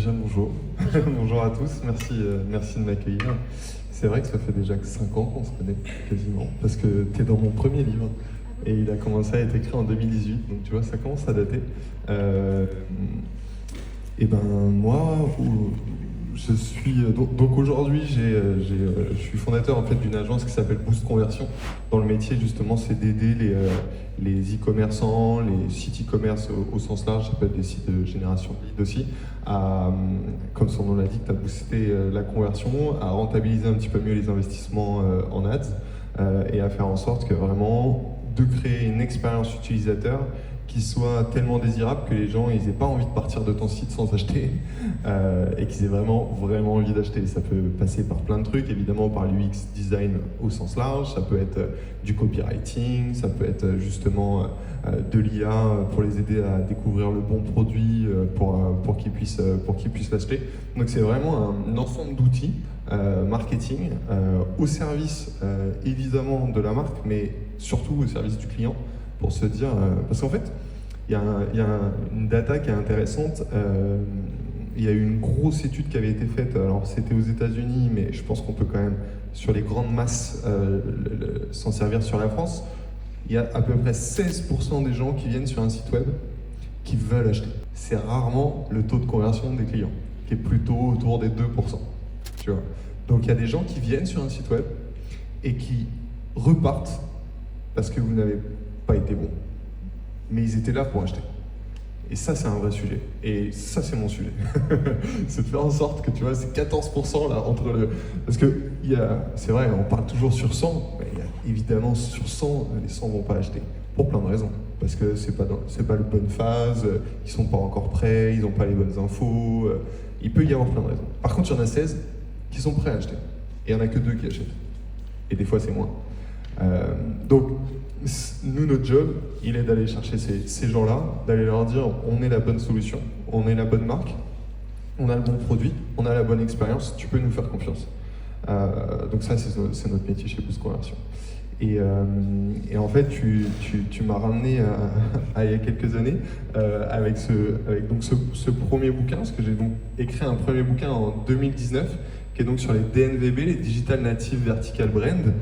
déjà bonjour. Bonjour à tous, merci de m'accueillir. C'est vrai que ça fait déjà 5 ans qu'on se connaît quasiment, parce que tu es dans mon premier livre et il a commencé à être écrit en 2018, donc tu vois, ça commence à dater. Et ben moi, je suis donc aujourd'hui, je suis fondateur en fait d'une agence qui s'appelle Boost Conversion. Dans le métier justement, c'est d'aider les e-commerçants, les sites e-commerce au sens large, ça peut être des sites de génération de leads aussi, à, comme son nom l'indique, à booster la conversion, à rentabiliser un petit peu mieux les investissements en ads et à faire en sorte que vraiment de créer une expérience utilisateur qui soit tellement désirable que les gens ils aient pas envie de partir de ton site sans acheter et qu'ils aient vraiment envie d'acheter. Ça peut passer par plein de trucs, évidemment par l'UX design au sens large, ça peut être du copywriting, ça peut être justement de l'IA pour les aider à découvrir le bon produit pour qu'ils puissent l'acheter. Donc c'est vraiment un ensemble d'outils marketing au service évidemment de la marque, mais surtout au service du client, pour se dire, parce qu'en fait, il y a une data qui est intéressante. Il y a eu une grosse étude qui avait été faite, alors c'était aux États-Unis, mais je pense qu'on peut quand même, sur les grandes masses, s'en servir sur la France. Il y a à peu près 16% des gens qui viennent sur un site web qui veulent acheter. C'est rarement le taux de conversion des clients, qui est plutôt autour des 2%. Tu vois. Donc il y a des gens qui viennent sur un site web et qui repartent parce que vous n'avez pas été bon, mais ils étaient là pour acheter. Et ça, c'est un vrai sujet. Et ça, c'est mon sujet. C'est de faire en sorte que, tu vois, c'est 14% là, entre le... Parce que, c'est vrai, on parle toujours sur 100, mais évidemment, sur 100, les 100 vont pas acheter. Pour plein de raisons. Parce que c'est pas la bonne phase, ils sont pas encore prêts, ils n'ont pas les bonnes infos. Il peut y avoir plein de raisons. Par contre, il y en a 16 qui sont prêts à acheter. Et il n'y en a que 2 qui achètent. Et des fois, c'est moins. Donc, nous, notre job, il est d'aller chercher ces gens-là, d'aller leur dire on est la bonne solution, on est la bonne marque, on a le bon produit, on a la bonne expérience, tu peux nous faire confiance. Donc ça, c'est notre métier chez Boost Conversion. Et en fait, tu m'as ramené à il y a quelques années avec ce premier bouquin, parce que j'ai donc écrit un premier bouquin en 2019, qui est donc sur les DNVB, les Digital Native Vertical Brand.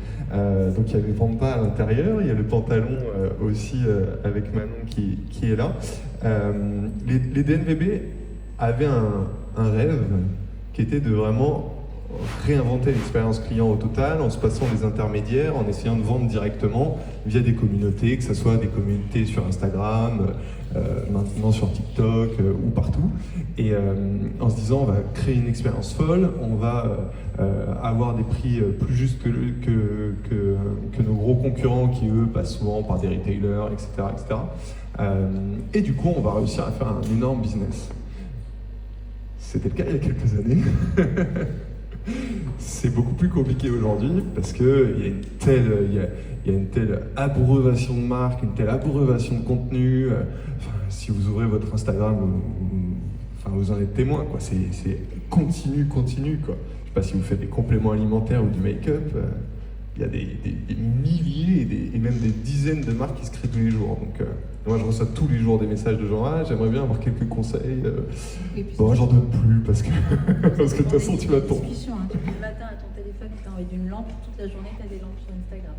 Donc il y a les Vampas à l'intérieur, il y a le pantalon aussi avec Manon qui est là. Les DNVB avaient un rêve qui était de vraiment réinventer l'expérience client au total en se passant des intermédiaires, en essayant de vendre directement via des communautés, que ce soit des communautés sur Instagram, maintenant sur TikTok ou partout, et en se disant on va créer une expérience folle, on va avoir des prix plus justes que nos gros concurrents qui eux passent souvent par des retailers, etc. Et du coup on va réussir à faire un énorme business. C'était le cas il y a quelques années. C'est beaucoup plus compliqué aujourd'hui parce qu'il y a une telle abreuvation de marques, une telle abreuvation de contenu. Si vous ouvrez votre Instagram, vous en êtes témoin, quoi. C'est continu, quoi. Je sais pas si vous faites des compléments alimentaires ou du make-up. Il y a des milliers et même des dizaines de marques qui se créent tous les jours. Donc, moi, je reçois tous les jours des messages de gens j'aimerais bien avoir quelques conseils. Bon, j'en donne plus parce que de toute façon, tu vas tomber. Tu mets le matin à ton téléphone, tu as envie d'une lampe, toute la journée, tu as des lampes sur Instagram.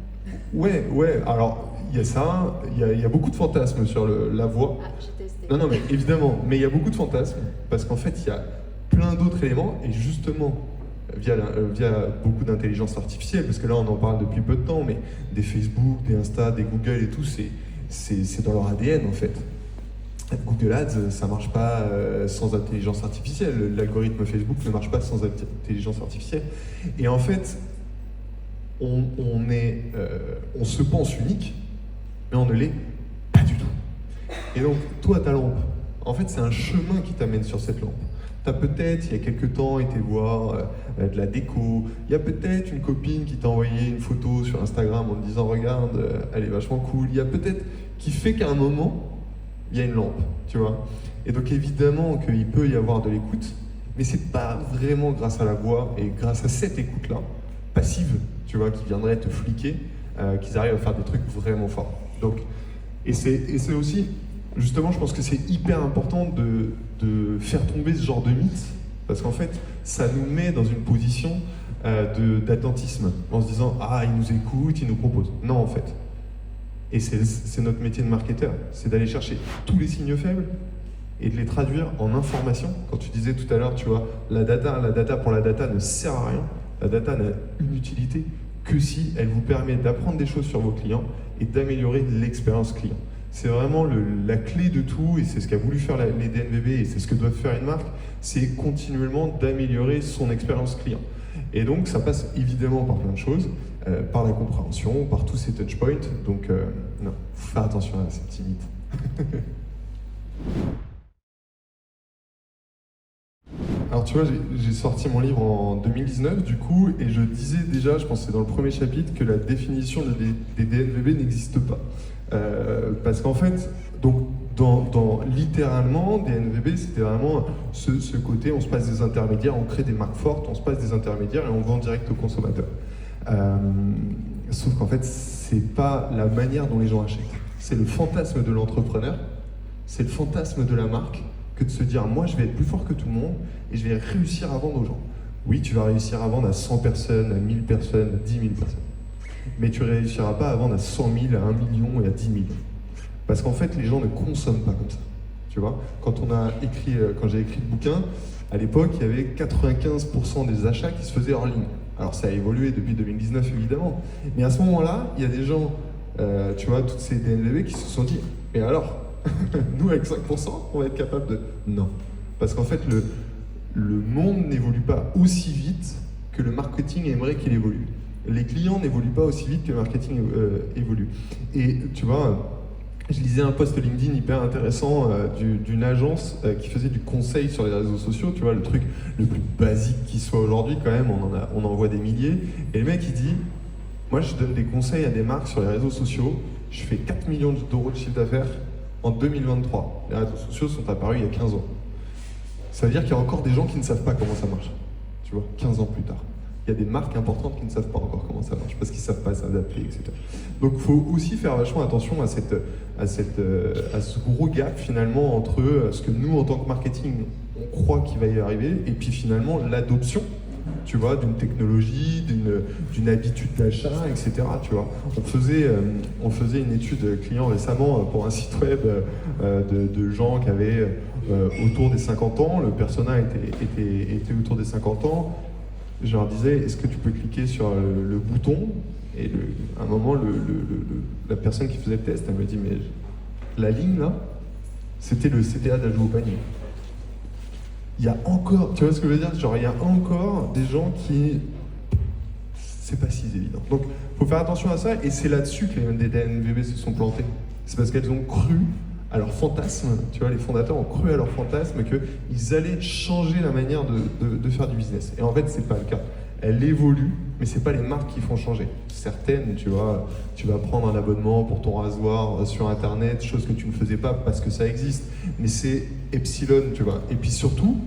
Ouais, alors il y a ça, il y a beaucoup de fantasmes sur la voix. Ah, j'ai testé. Non, mais évidemment, mais il y a beaucoup de fantasmes parce qu'en fait, il y a plein d'autres éléments et justement, via beaucoup d'intelligence artificielle, parce que là on en parle depuis peu de temps, mais des Facebook, des Insta, des Google et tout, c'est dans leur ADN en fait. Google Ads, ça marche pas sans intelligence artificielle. L'algorithme Facebook ne marche pas sans intelligence artificielle. Et en fait, on se pense unique, mais on ne l'est pas du tout. Et donc, toi, ta lampe, en fait, c'est un chemin qui t'amène sur cette lampe. Tu as peut-être, il y a quelques temps, été voir de la déco. Il y a peut-être une copine qui t'a envoyé une photo sur Instagram en te disant « Regarde, elle est vachement cool ». Il y a peut-être qui fait qu'à un moment, il y a une lampe, tu vois. Et donc évidemment qu'il peut y avoir de l'écoute, mais c'est pas vraiment grâce à la voix et grâce à cette écoute-là, passive, tu vois, qui viendrait te fliquer, qu'ils arrivent à faire des trucs vraiment forts. Donc, et c'est aussi, justement, je pense que c'est hyper important de faire tomber ce genre de mythe Parce qu'en fait, ça nous met dans une position d'attentisme, en se disant « Ah, ils nous écoutent, ils nous proposent ». Non, en fait. Et c'est notre métier de marketeur, c'est d'aller chercher tous les signes faibles et de les traduire en information. Quand tu disais tout à l'heure, tu vois, la data pour la data ne sert à rien. La data n'a une utilité que si elle vous permet d'apprendre des choses sur vos clients et d'améliorer l'expérience client. C'est vraiment la clé de tout, et c'est ce qu'a voulu faire les DNVB, et c'est ce que doit faire une marque, c'est continuellement d'améliorer son expérience client. Et donc ça passe évidemment par plein de choses, par la compréhension, par tous ces touchpoints, donc non, faut faire attention à ces petits mythes. Alors tu vois, j'ai sorti mon livre en 2019 du coup, et je disais déjà, je pense que c'est dans le premier chapitre, que la définition des DNVB n'existe pas. Parce qu'en fait, donc, littéralement, DNVB, c'était vraiment ce côté, on se passe des intermédiaires, on crée des marques fortes, on se passe des intermédiaires et on vend direct au consommateur. Sauf qu'en fait, c'est pas la manière dont les gens achètent. C'est le fantasme de l'entrepreneur, c'est le fantasme de la marque, que de se dire, moi je vais être plus fort que tout le monde et je vais réussir à vendre aux gens. Oui, tu vas réussir à vendre à 100 personnes, à 1000 personnes, à 10 000 personnes. Mais tu ne réussiras pas à vendre à 100 000, à 1 million et à 10 000. Parce qu'en fait, les gens ne consomment pas comme ça. Tu vois, quand j'ai écrit le bouquin, à l'époque, il y avait 95% des achats qui se faisaient hors ligne. Alors ça a évolué depuis 2019, évidemment. Mais à ce moment-là, il y a des gens, tu vois, toutes ces DNVB qui se sont dit, mais alors, nous avec 5%, on va être capable de... Non. Parce qu'en fait, le monde n'évolue pas aussi vite que le marketing aimerait qu'il évolue. Les clients n'évoluent pas aussi vite que le marketing évolue. Et tu vois, je lisais un post LinkedIn hyper intéressant d'une agence qui faisait du conseil sur les réseaux sociaux, tu vois, le truc le plus basique qui soit aujourd'hui quand même, on en voit des milliers. Et le mec il dit, moi je donne des conseils à des marques sur les réseaux sociaux, je fais 4 millions d'euros de chiffre d'affaires en 2023. Les réseaux sociaux sont apparus il y a 15 ans. Ça veut dire qu'il y a encore des gens qui ne savent pas comment ça marche, tu vois, 15 ans plus tard. Il y a des marques importantes qui ne savent pas encore comment ça marche, parce qu'ils ne savent pas s'adapter, etc. Donc il faut aussi faire vachement attention à ce gros gap finalement entre ce que nous, en tant que marketing, on croit qu'il va y arriver, et puis finalement l'adoption, tu vois, d'une technologie, d'une habitude d'achat, etc. Tu vois. On faisait une étude client récemment pour un site web de gens qui avaient autour des 50 ans, le persona était autour des 50 ans. Je leur disais, est-ce que tu peux cliquer sur le bouton? Et à un moment, la personne qui faisait le test, elle me dit, mais la ligne là, c'était le CTA d'ajout au panier. Il y a encore, tu vois ce que je veux dire? Genre, il y a encore des gens qui... C'est pas si évident. Donc, il faut faire attention à ça, et c'est là-dessus que les DNVB se sont plantés. C'est parce qu'elles ont cru à leur fantasme, tu vois, les fondateurs ont cru à leur fantasme qu'ils allaient changer la manière de faire du business. Et en fait, c'est pas le cas. Elle évolue, mais c'est pas les marques qui font changer. Certaines, tu vois, tu vas prendre un abonnement pour ton rasoir sur Internet, chose que tu ne faisais pas parce que ça existe. Mais c'est epsilon, tu vois. Et puis surtout,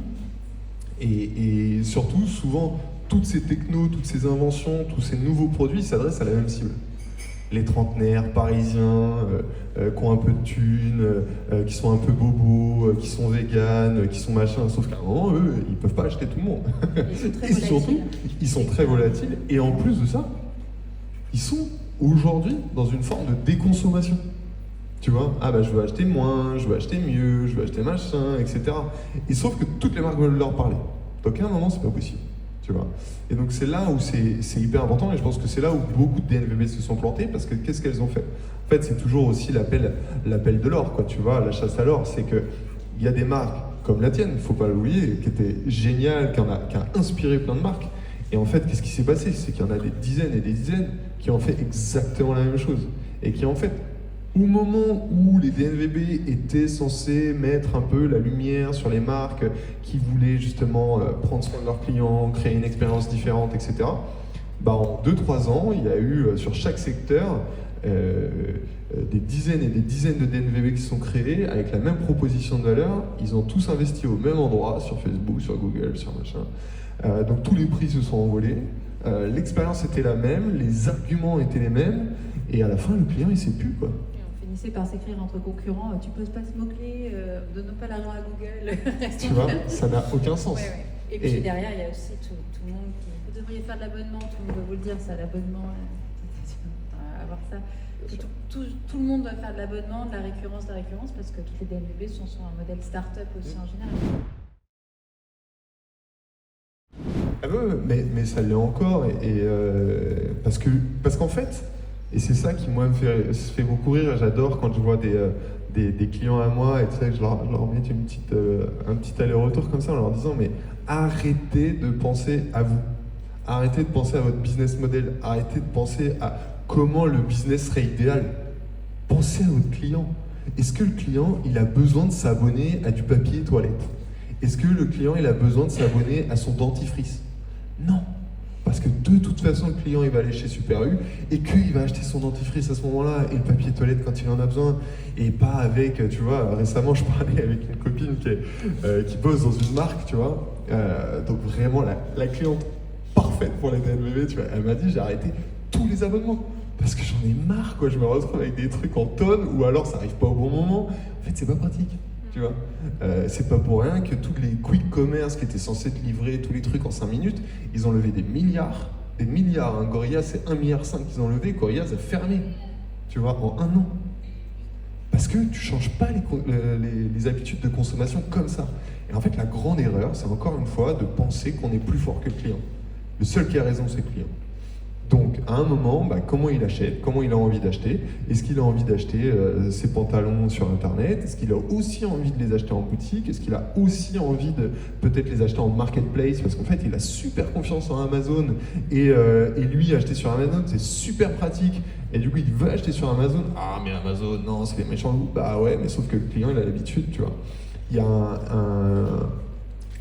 et surtout, souvent, toutes ces technos, toutes ces inventions, tous ces nouveaux produits s'adressent à la même cible. Les trentenaires parisiens qui ont un peu de thunes, qui sont un peu bobos, qui sont véganes, qui sont machin, sauf qu'à un moment, eux, ils peuvent pas acheter tout le monde. Et surtout, ils sont très volatiles, et en plus de ça, ils sont aujourd'hui dans une forme de déconsommation. Tu vois, ah bah je veux acheter moins, je veux acheter mieux, je veux acheter machin, etc. Et sauf que toutes les marques veulent leur parler. Donc à un moment, c'est pas possible. Tu vois. Et donc c'est là où c'est hyper important, et je pense que c'est là où beaucoup de DNVB se sont plantés, parce que qu'est-ce qu'elles ont fait? En fait, c'est toujours aussi l'appel de l'or, quoi, tu vois, la chasse à l'or. C'est qu'il y a des marques comme la tienne, il ne faut pas l'oublier, qui était géniale, qui a inspiré plein de marques. Et en fait, qu'est-ce qui s'est passé? C'est qu'il y en a des dizaines et des dizaines qui ont fait exactement la même chose. Et qui en fait, au moment où les DNVB étaient censés mettre un peu la lumière sur les marques qui voulaient justement prendre soin de leurs clients, créer une expérience différente, etc., bah en 2-3 ans, il y a eu sur chaque secteur des dizaines et des dizaines de DNVB qui sont créés avec la même proposition de valeur. Ils ont tous investi au même endroit, sur Facebook, sur Google, sur machin. Donc tous les prix se sont envolés. L'expérience était la même, les arguments étaient les mêmes, et à la fin, le client, il ne sait plus, quoi. Finissez par s'écrire entre concurrents, tu poses pas ce mot-clé, donne pas l'argent à Google. Tu vois, ça n'a aucun sens. Ouais. Et puis derrière, il y a aussi tout le monde qui... Vous devriez faire de l'abonnement, tout le monde va vous le dire, ça, l'abonnement, avoir ça. Tout le monde doit faire de l'abonnement, de la récurrence, parce que toutes les DNVB sont sur un modèle start-up aussi en général. Ah ouais, mais ça l'est encore, parce qu'en fait, et c'est ça qui moi me fait beaucoup rire, j'adore quand je vois des clients à moi, et tu sais, je leur mets un petit aller-retour comme ça en leur disant, mais arrêtez de penser à vous, arrêtez de penser à votre business model, arrêtez de penser à comment le business serait idéal. Pensez à votre client. Est-ce que le client, il a besoin de s'abonner à du papier toilette? Est-ce que le client, il a besoin de s'abonner à son dentifrice? Non. Parce que de toute façon, le client, il va aller chez Super U et qu'il va acheter son dentifrice à ce moment-là et le papier toilette quand il en a besoin. Et pas avec, tu vois, récemment, je parlais avec une copine qui bosse dans une marque, tu vois. Donc vraiment, la cliente parfaite pour les DNVB, tu vois. Elle m'a dit, j'ai arrêté tous les abonnements. Parce que j'en ai marre, quoi. Je me retrouve avec des trucs en tonnes ou alors ça arrive pas au bon moment. En fait, c'est pas pratique. Tu vois, c'est pas pour rien que tous les quick commerce qui étaient censés te livrer tous les trucs en 5 minutes, ils ont levé des milliards. Hein. Gorilla, c'est 1,5 milliard qu'ils ont levé. Gorilla, ça a fermé, tu vois, en 1 an. Parce que tu changes pas les habitudes de consommation comme ça. Et en fait, la grande erreur, c'est encore une fois de penser qu'on est plus fort que le client. Le seul qui a raison, c'est le client. Donc, à un moment, comment il achète, comment il a envie d'acheter. Est-ce qu'il a envie d'acheter ses pantalons sur Internet? Est-ce qu'il a aussi envie de les acheter en boutique? Est-ce qu'il a aussi envie de peut-être les acheter en marketplace? Parce qu'en fait, il a super confiance en Amazon. Et lui, acheter sur Amazon, c'est super pratique. Et du coup, il veut acheter sur Amazon. Ah, mais Amazon, non, c'est les méchants loups. Bah ouais, mais sauf que le client, il a l'habitude, tu vois. Il y a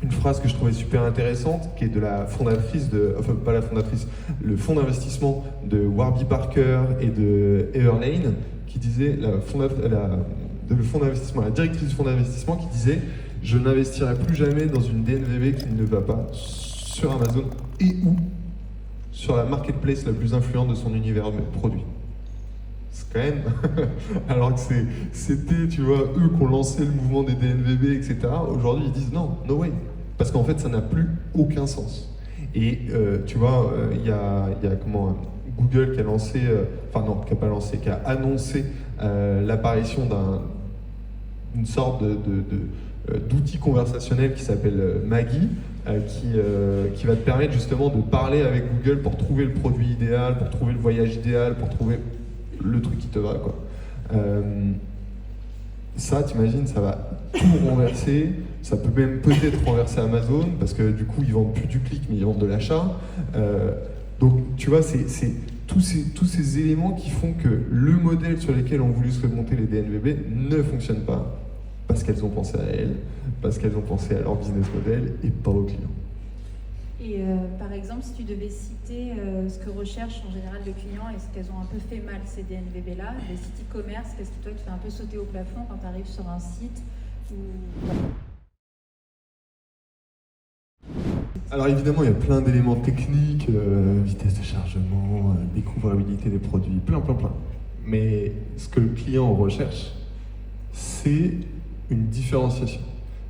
une phrase que je trouvais super intéressante, qui est de la fondatrice enfin pas la fondatrice, le fonds d'investissement de Warby Parker et de Everlane, qui disait, le fonds d'investissement, la directrice du fonds d'investissement qui disait, je n'investirai plus jamais dans une DNVB qui ne va pas sur Amazon et ou sur la marketplace la plus influente de son univers de produits. C'est quand même, alors que c'était, tu vois, eux qui ont lancé le mouvement des DNVB, etc. Aujourd'hui, ils disent non, no way. Parce qu'en fait, ça n'a plus aucun sens. Et tu vois, il y a Google qui a lancé, qui a annoncé l'apparition d'une sorte d'outil conversationnel qui s'appelle Maggie, qui va te permettre justement de parler avec Google pour trouver le produit idéal, pour trouver le voyage idéal, pour trouver le truc qui te va, quoi. Ça, t'imagines, ça va tout renverser. Ça peut même peut-être renverser Amazon, parce que du coup, ils vendent plus du clic, mais ils vendent de l'achat. Donc, tu vois, c'est tous ces éléments qui font que le modèle sur lequel ont voulu se remonter les DNVB ne fonctionne pas, parce qu'elles ont pensé à elles, parce qu'elles ont pensé à leur business model et pas aux clients. Et par exemple, si tu devais citer ce que recherche en général le client et ce qu'elles ont un peu fait mal, ces DNVB-là, les sites e-commerce, qu'est-ce qui toi te fait un peu sauter au plafond quand tu arrives sur un site où... Alors évidemment, il y a plein d'éléments techniques, vitesse de chargement, découvrabilité des produits, plein. Mais ce que le client recherche, c'est une différenciation.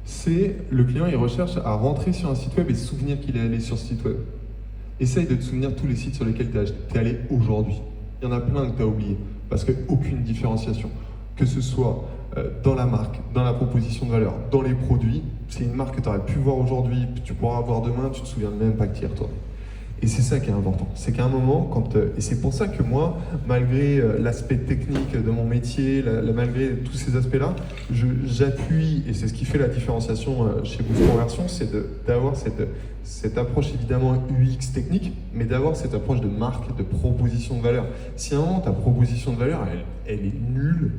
C'est le client, il recherche à rentrer sur un site web et se souvenir qu'il est allé sur ce site web. Essaye de te souvenir tous les sites sur lesquels tu es allé aujourd'hui. Il y en a plein que tu as oubliés, parce qu'aucune différenciation. Que ce soit dans la marque, dans la proposition de valeur, dans les produits, c'est une marque que tu aurais pu voir aujourd'hui, tu pourras voir demain, tu te souviens même pas que tu y es retourné. Et c'est ça qui est important. C'est qu'à un moment, et c'est pour ça que moi, malgré l'aspect technique de mon métier, malgré tous ces aspects-là, j'appuie, et c'est ce qui fait la différenciation chez Boost Conversion, c'est d'avoir cette approche évidemment UX technique, mais d'avoir cette approche de marque, de proposition de valeur. Si à un moment, ta proposition de valeur, elle est nulle,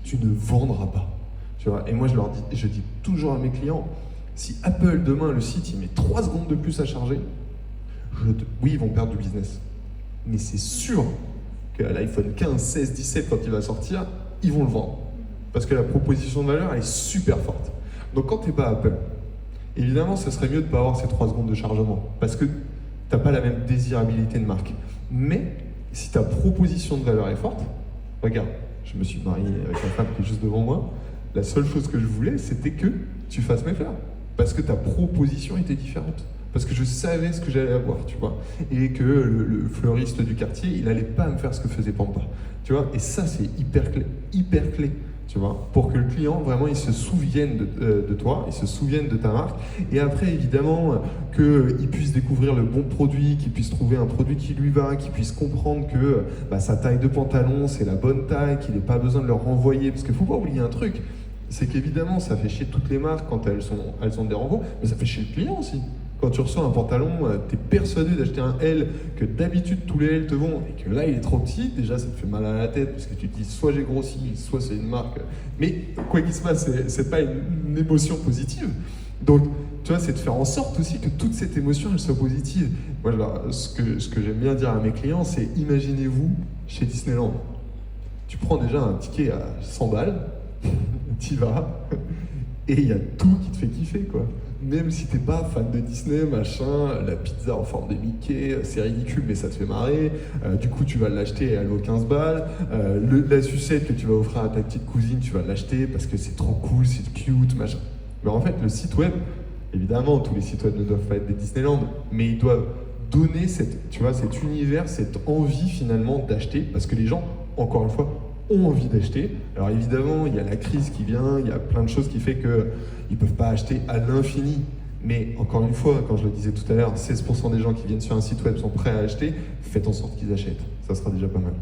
tu ne vendras pas. Tu vois, et moi, je dis toujours à mes clients, si Apple, demain, le site, il met 3 secondes de plus à charger, oui, ils vont perdre du business. Mais c'est sûr qu'à l'iPhone 15, 16, 17, quand il va sortir, ils vont le vendre. Parce que la proposition de valeur, elle est super forte. Donc quand tu n'es pas Apple, évidemment, ce serait mieux de ne pas avoir ces 3 secondes de chargement. Parce que tu n'as pas la même désirabilité de marque. Mais si ta proposition de valeur est forte, regarde, je me suis marié avec la femme qui est juste devant moi, la seule chose que je voulais, c'était que tu fasses mes fleurs. parce que ta proposition était différente. Parce que je savais ce que j'allais avoir, tu vois. Et que le fleuriste du quartier, il allait pas me faire ce que faisait Pampa. Tu vois. Et ça, c'est hyper clé, tu vois. Pour que le client, vraiment, il se souvienne de toi, il se souvienne de ta marque. Et après, évidemment, qu'il puisse découvrir le bon produit, qu'il puisse trouver un produit qui lui va, qu'il puisse comprendre que sa taille de pantalon, c'est la bonne taille, qu'il n'ait pas besoin de le renvoyer. Parce qu'il ne faut pas oublier un truc, c'est qu'évidemment, ça fait chier toutes les marques quand elles ont des renvois, mais ça fait chier le client aussi. Quand tu reçois un pantalon, tu es persuadé d'acheter un L, que d'habitude tous les L te vont, et que là il est trop petit, déjà ça te fait mal à la tête, parce que tu te dis soit j'ai grossi, soit c'est une marque. Mais quoi qu'il se passe, c'est pas une émotion positive. Donc, tu vois, c'est de faire en sorte aussi que toute cette émotion, elle soit positive. Moi, ce que j'aime bien dire à mes clients, c'est imaginez-vous chez Disneyland. Tu prends déjà un ticket à 100 balles, t'y vas, et il y a tout qui te fait kiffer, quoi. Même si t'es pas fan de Disney, machin, la pizza en forme de Mickey, c'est ridicule mais ça te fait marrer, du coup tu vas l'acheter et elle vaut 15 balles, la sucette que tu vas offrir à ta petite cousine, tu vas l'acheter parce que c'est trop cool, c'est cute, machin. Mais en fait le site web, évidemment tous les sites web ne doivent pas être des Disneyland, mais ils doivent donner cet univers, cette envie finalement d'acheter, parce que les gens, encore une fois, ont envie d'acheter. Alors évidemment, il y a la crise qui vient, il y a plein de choses qui fait qu'ils ne peuvent pas acheter à l'infini. Mais encore une fois, comme je le disais tout à l'heure, 16% des gens qui viennent sur un site web sont prêts à acheter, faites en sorte qu'ils achètent. Ça sera déjà pas mal.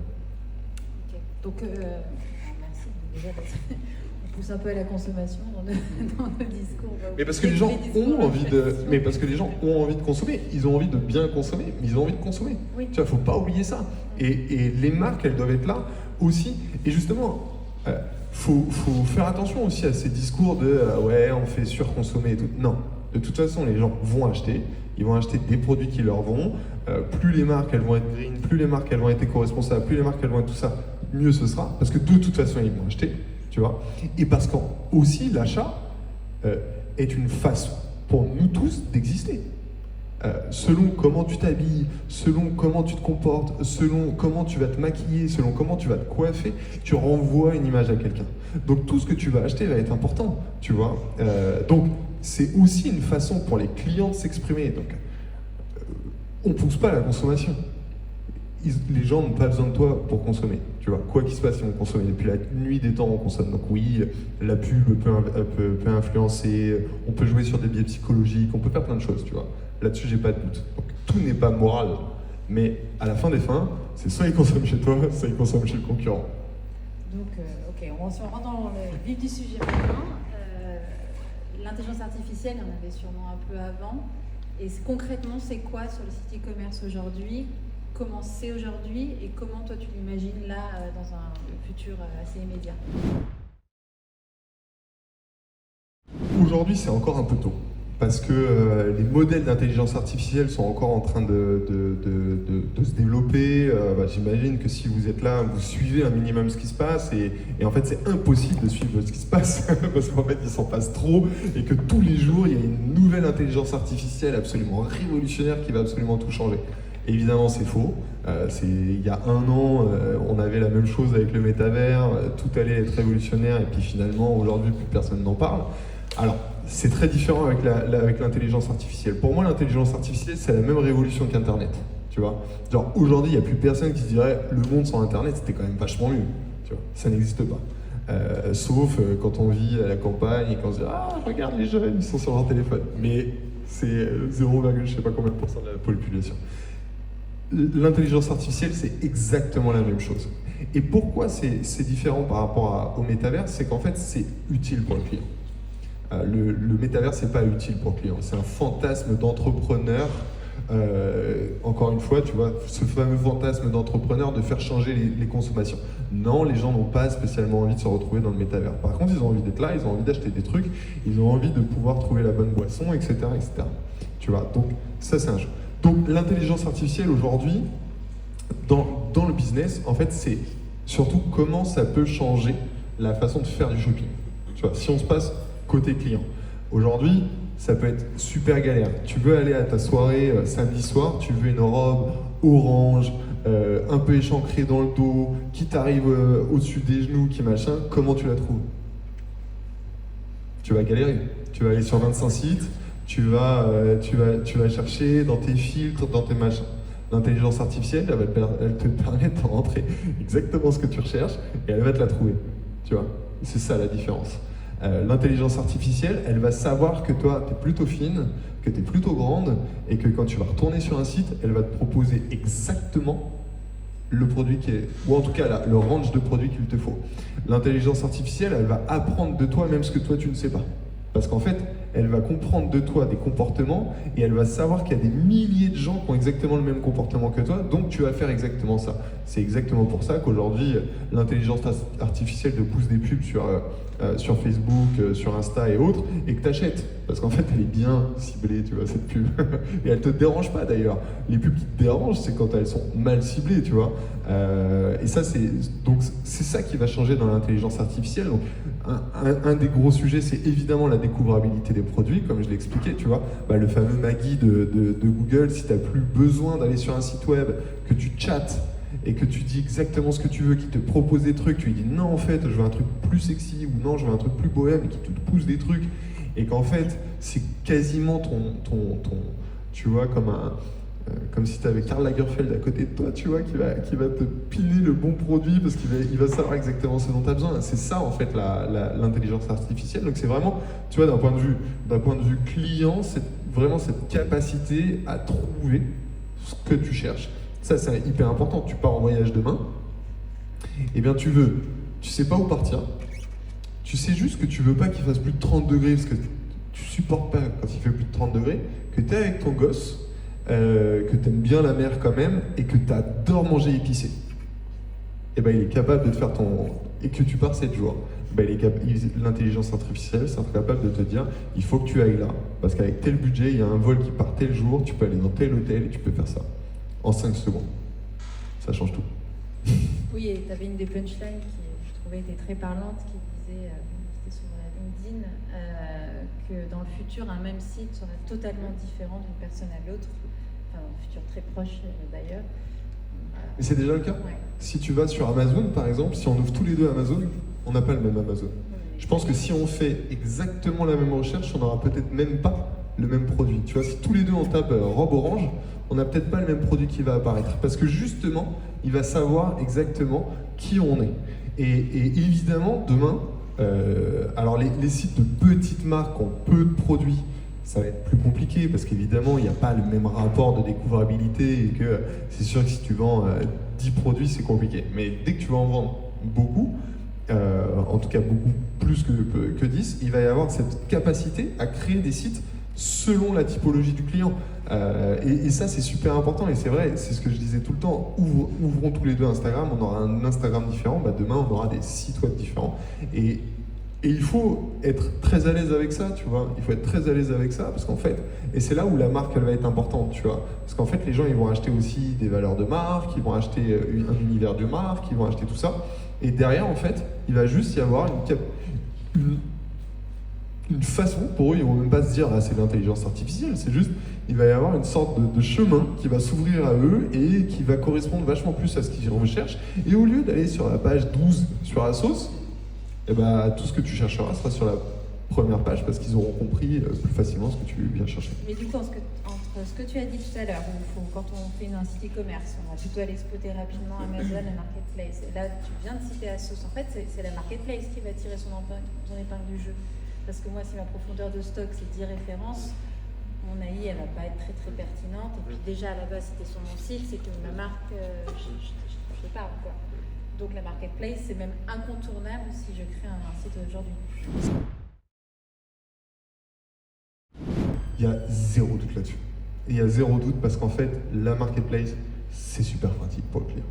Ok. Donc, merci. Déjà, on pousse un peu à la consommation dans nos discours. Mais parce que les gens ont envie de consommer, ils ont envie de bien consommer, mais ils ont envie de consommer. Oui. Tu vois, faut pas oublier ça. Et les marques, elles doivent être là aussi. Et justement, faut faire attention aussi à ces discours de ouais, on fait surconsommer et tout. Non, de toute façon, les gens vont acheter. Ils vont acheter des produits qui leur vont. Plus les marques, elles vont être green, plus les marques, elles vont être éco-responsables, plus les marques, elles vont être tout ça, mieux ce sera. Parce que de toute façon, ils vont acheter, tu vois. Et parce qu'aussi, l'achat est une façon pour nous tous d'exister. Selon comment tu t'habilles, selon comment tu te comportes, selon comment tu vas te maquiller, selon comment tu vas te coiffer, tu renvoies une image à quelqu'un. Donc tout ce que tu vas acheter va être important, tu vois. Donc c'est aussi une façon pour les clients de s'exprimer. Donc on pousse pas à la consommation. Les gens n'ont pas besoin de toi pour consommer, tu vois. Quoi qu'il se passe, ils vont consommer. Depuis la nuit des temps, on consomme. Donc oui, la pub peut influencer, on peut jouer sur des biais psychologiques, on peut faire plein de choses, tu vois. Là-dessus, j'ai pas de doute. Donc, tout n'est pas moral. Mais à la fin des fins, c'est soit ils consomment chez toi, soit ils consomment chez le concurrent. Donc, ok, on rentre dans le vif du sujet maintenant. L'intelligence artificielle, on en avait sûrement un peu avant. Et concrètement, c'est quoi sur le site e-commerce aujourd'hui? Comment c'est aujourd'hui? Et comment toi, tu l'imagines là, dans un futur assez immédiat? Aujourd'hui, c'est encore un peu tôt. Parce que les modèles d'intelligence artificielle sont encore en train de se développer. J'imagine que si vous êtes là, vous suivez un minimum ce qui se passe. Et en fait, c'est impossible de suivre ce qui se passe parce qu'en fait, il s'en passe trop. Et que tous les jours, il y a une nouvelle intelligence artificielle absolument révolutionnaire qui va absolument tout changer. Évidemment, c'est faux. Il y a un an, on avait la même chose avec le métavers. Tout allait être révolutionnaire. Et puis finalement, aujourd'hui, plus personne n'en parle. Alors, c'est très différent avec l'intelligence artificielle. Pour moi, l'intelligence artificielle, c'est la même révolution qu'Internet, tu vois. Genre, aujourd'hui, il n'y a plus personne qui se dirait « le monde sans Internet, c'était quand même vachement mieux », tu vois. Ça n'existe pas. Sauf quand on vit à la campagne et qu'on se dit « ah, regarde les jeunes, ils sont sur leur téléphone ». Mais c'est 0, je sais pas combien de pourcents de la population. L'intelligence artificielle, c'est exactement la même chose. Et pourquoi c'est différent par rapport au métavers? C'est qu'en fait, c'est utile pour le client. Le métavers, c'est pas utile pour le client, c'est un fantasme d'entrepreneur. Encore une fois, tu vois, ce fameux fantasme d'entrepreneur de faire changer les consommations. Non, les gens n'ont pas spécialement envie de se retrouver dans le métavers. Par contre, ils ont envie d'être là, ils ont envie d'acheter des trucs, ils ont envie de pouvoir trouver la bonne boisson, etc. etc. Tu vois, donc ça c'est un jeu. Donc l'intelligence artificielle aujourd'hui, dans le business, en fait, c'est surtout comment ça peut changer la façon de faire du shopping. Tu vois, si on se passe côté client. Aujourd'hui, ça peut être super galère. Tu veux aller à ta soirée samedi soir, tu veux une robe orange, un peu échancrée dans le dos, qui t'arrive au-dessus des genoux, qui machin, comment tu la trouves? tu vas galérer. Tu vas aller sur 25 sites, tu vas chercher dans tes filtres, dans tes machins. L'intelligence artificielle, elle te permet de rentrer exactement ce que tu recherches et elle va te la trouver. Tu vois, c'est ça la différence. L'intelligence artificielle, elle va savoir que toi, tu es plutôt fine, que tu es plutôt grande et que quand tu vas retourner sur un site, elle va te proposer exactement le produit qui est, ou en tout cas le range de produits qu'il te faut. L'intelligence artificielle, elle va apprendre de toi même ce que toi tu ne sais pas. Parce qu'en fait, elle va comprendre de toi des comportements et elle va savoir qu'il y a des milliers de gens qui ont exactement le même comportement que toi, donc tu vas faire exactement ça. C'est exactement pour ça qu'aujourd'hui, l'intelligence artificielle te pousse des pubs sur Facebook, sur Insta et autres, et que tu achètes. Parce qu'en fait, elle est bien ciblée, tu vois, cette pub. Et elle te dérange pas d'ailleurs. Les pubs qui te dérangent, c'est quand elles sont mal ciblées, tu vois. Et ça, c'est ça qui va changer dans l'intelligence artificielle. Donc, un des gros sujets, c'est évidemment la découvrabilité des produits, comme je l'ai expliqué, tu vois. Bah, le fameux Maggie de Google, si tu n'as plus besoin d'aller sur un site web, que tu chattes et que tu dis exactement ce que tu veux, qu'il te propose des trucs, tu lui dis non en fait je veux un truc plus sexy ou non je veux un truc plus bohème et qu'il te pousse des trucs et qu'en fait c'est quasiment tu vois comme si tu avais Karl Lagerfeld à côté de toi, tu vois, qui va te piler le bon produit parce qu'il va savoir exactement ce dont tu as besoin. C'est ça en fait l'intelligence artificielle. Donc c'est vraiment, tu vois, d'un point de vue client, c'est vraiment cette capacité à trouver ce que tu cherches. Ça, c'est hyper important. Tu pars en voyage demain, eh bien tu sais pas où partir, tu sais juste que tu veux pas qu'il fasse plus de 30 degrés parce que tu supportes pas quand il fait plus de 30 degrés, que tu es avec ton gosse, que tu aimes bien la mer quand même et que tu adores manger épicé. Et ben il est capable de te faire et que tu pars 7 jours. Ben, l'intelligence artificielle sera capable de te dire il faut que tu ailles là, parce qu'avec tel budget, il y a un vol qui part tel jour, tu peux aller dans tel hôtel et tu peux faire ça. En 5 secondes. Ça change tout. Oui, et tu avais une des punchlines qui, je trouvais, était très parlante, qui disait, c'était sur la LinkedIn, que dans le futur, un même site sera totalement différent d'une personne à l'autre, enfin, dans le futur très proche d'ailleurs. Mais c'est déjà le cas. Ouais. Si tu vas sur Amazon, par exemple, si on ouvre tous les deux Amazon, on n'a pas le même Amazon. Je pense que si on fait exactement la même recherche, on n'aura peut-être même pas le même produit. Tu vois, si tous les deux on tape robe orange, on n'a peut-être pas le même produit qui va apparaître. Parce que justement, il va savoir exactement qui on est. Et évidemment, demain, alors les sites de petites marques ont peu de produits, ça va être plus compliqué parce qu'évidemment, il n'y a pas le même rapport de découvrabilité et que c'est sûr que si tu vends 10 produits, c'est compliqué. Mais dès que tu vas en vendre beaucoup, en tout cas beaucoup plus que 10, il va y avoir cette capacité à créer des sites selon la typologie du client. Et ça, c'est super important, et c'est vrai, c'est ce que je disais tout le temps, ouvrons tous les deux Instagram, on aura un Instagram différent, bah demain on aura des sites web différents. Et il faut être très à l'aise avec ça, tu vois, il faut être très à l'aise avec ça, parce qu'en fait, et c'est là où la marque, elle va être importante, tu vois, parce qu'en fait, les gens, ils vont acheter aussi des valeurs de marque, ils vont acheter un univers de marque, ils vont acheter tout ça, et derrière, en fait, il va juste y avoir une façon, pour eux, ils vont même pas se dire ah, c'est l'intelligence artificielle, c'est juste, il va y avoir une sorte de chemin qui va s'ouvrir à eux et qui va correspondre vachement plus à ce qu'ils recherchent. Et au lieu d'aller sur la page 12 sur Asos, eh ben, tout ce que tu chercheras sera sur la première page parce qu'ils auront compris plus facilement ce que tu viens chercher. Mais du coup, entre ce que tu as dit tout à l'heure, quand on fait un site e-commerce, on va plutôt aller spotter rapidement Amazon et Marketplace. Et là, tu viens de citer Asos. En fait, c'est la Marketplace qui va tirer son épingle du jeu. Parce que moi, si ma profondeur de stock, c'est 10 références, mon AI, elle va pas être très très pertinente. Et puis déjà, à la base, c'était sur mon site, c'est que ma marque, je parle, quoi. Donc la Marketplace, c'est même incontournable si je crée un site aujourd'hui. Il y a zéro doute là-dessus. Et il y a zéro doute parce qu'en fait, la Marketplace, c'est super pratique pour le client.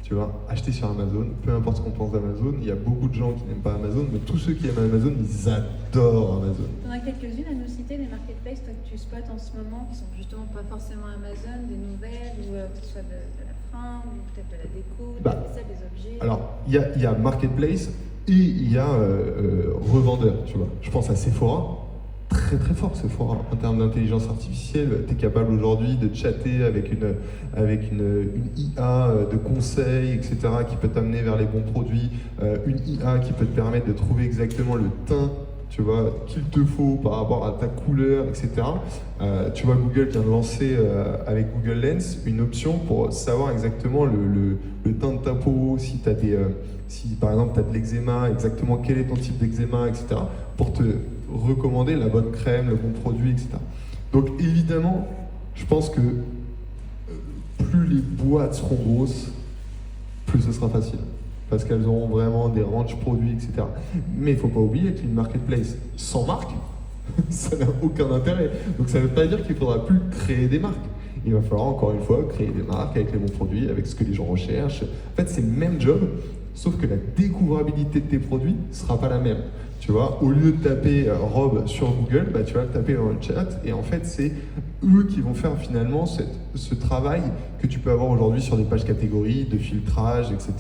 Tu vois, acheter sur Amazon, peu importe ce qu'on pense d'Amazon, il y a beaucoup de gens qui n'aiment pas Amazon, mais tous ceux qui aiment Amazon, ils adorent Amazon. Tu en as quelques-unes à nous citer, les marketplaces, toi, que tu spots en ce moment, qui sont justement pas forcément Amazon, des nouvelles, ou que ce soit de la fringue, ou peut-être de la déco, des objets. Alors, il y a marketplace et il y a revendeur, tu vois. Je pense à Sephora. Très très fort Sephora en termes d'intelligence artificielle. Tu es capable aujourd'hui de chatter avec une IA de conseils, etc., qui peut t'amener vers les bons produits, une IA qui peut te permettre de trouver exactement le teint tu vois, qu'il te faut par rapport à ta couleur, etc. Tu vois, Google vient de lancer avec Google Lens une option pour savoir exactement le teint de ta peau, si t'as si par exemple tu as de l'eczéma, exactement quel est ton type d'eczéma, etc. pour te recommander la bonne crème, le bon produit, etc. Donc évidemment, je pense que plus les boîtes seront grosses, plus ce sera facile. Parce qu'elles auront vraiment des ranges produits, etc. Mais il ne faut pas oublier qu'une marketplace sans marque, ça n'a aucun intérêt. Donc ça ne veut pas dire qu'il ne faudra plus créer des marques. Il va falloir encore une fois créer des marques avec les bons produits, avec ce que les gens recherchent. En fait, c'est le même job, sauf que la découvrabilité de tes produits ne sera pas la même. Tu vois, au lieu de taper robe sur Google, bah, tu vas le taper dans le chat et en fait c'est eux qui vont faire finalement ce travail que tu peux avoir aujourd'hui sur des pages catégories, de filtrage, etc.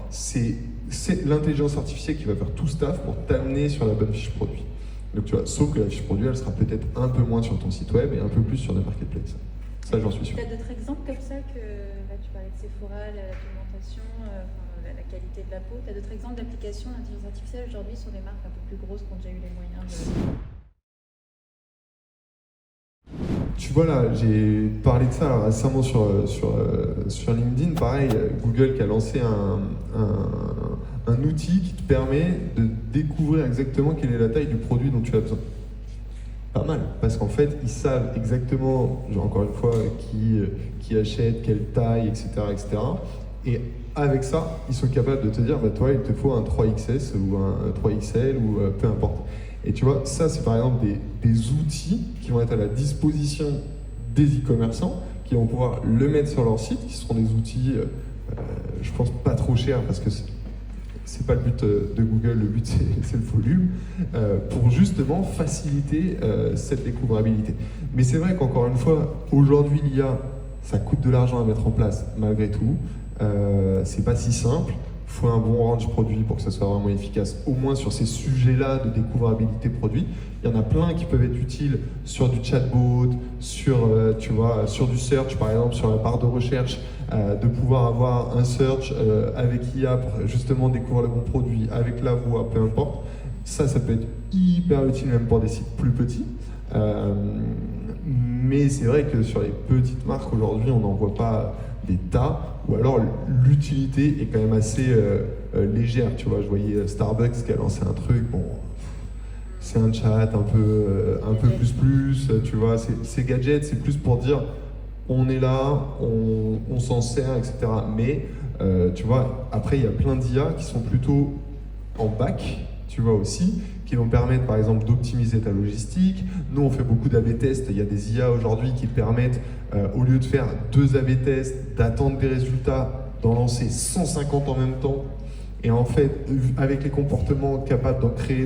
C'est l'intelligence artificielle qui va faire tout ce taf pour t'amener sur la bonne fiche produit. Donc tu vois, sauf que la fiche produit elle sera peut-être un peu moins sur ton site web et un peu plus sur des marketplaces. Ça j'en suis sûr. Tu as d'autres exemples comme ça que là tu parlais de Sephora, la pigmentation, la qualité de la peau. Tu as d'autres exemples d'applications d'intelligence artificielle aujourd'hui sur des marques un peu plus grosses qui ont déjà eu les moyens de... Tu vois là, j'ai parlé de ça récemment sur LinkedIn. Pareil, Google qui a lancé un outil qui te permet de découvrir exactement quelle est la taille du produit dont tu as besoin. Pas mal, parce qu'en fait, ils savent exactement, genre encore une fois, qui achète, quelle taille, etc., etc. Et avec ça, ils sont capables de te dire, bah toi, il te faut un 3XS ou un 3XL ou peu importe. Et tu vois, ça, c'est par exemple des outils qui vont être à la disposition des e-commerçants, qui vont pouvoir le mettre sur leur site, qui seront des outils, je pense, pas trop chers, parce que c'est pas le but de Google, le but c'est le volume, pour justement faciliter cette découvrabilité. Mais c'est vrai qu'encore une fois, aujourd'hui l'IA, ça coûte de l'argent à mettre en place malgré tout. C'est pas si simple. Il faut un bon range produit pour que ça soit vraiment efficace, au moins sur ces sujets-là de découvrabilité produit. Il y en a plein qui peuvent être utiles sur du chatbot, sur, tu vois, sur du search, par exemple, sur la barre de recherche, de pouvoir avoir un search avec IA pour justement découvrir le bon produit, avec la voix, peu importe. Ça peut être hyper utile même pour des sites plus petits. Mais c'est vrai que sur les petites marques aujourd'hui, on n'en voit pas des tas, ou alors l'utilité est quand même assez légère. Tu vois, je voyais Starbucks qui a lancé un truc, bon, c'est un chat un peu plus, tu vois, c'est gadget, c'est plus pour dire on est là, on s'en sert, etc. Mais tu vois, après il y a plein d'IA qui sont plutôt en back, tu vois aussi, qui vont permettre par exemple d'optimiser ta logistique. Nous on fait beaucoup d'A/B tests, il y a des IA aujourd'hui qui permettent, au lieu de faire 2 A/B tests, d'attendre des résultats, d'en lancer 150 en même temps, et en fait avec les comportements capables d'en créer,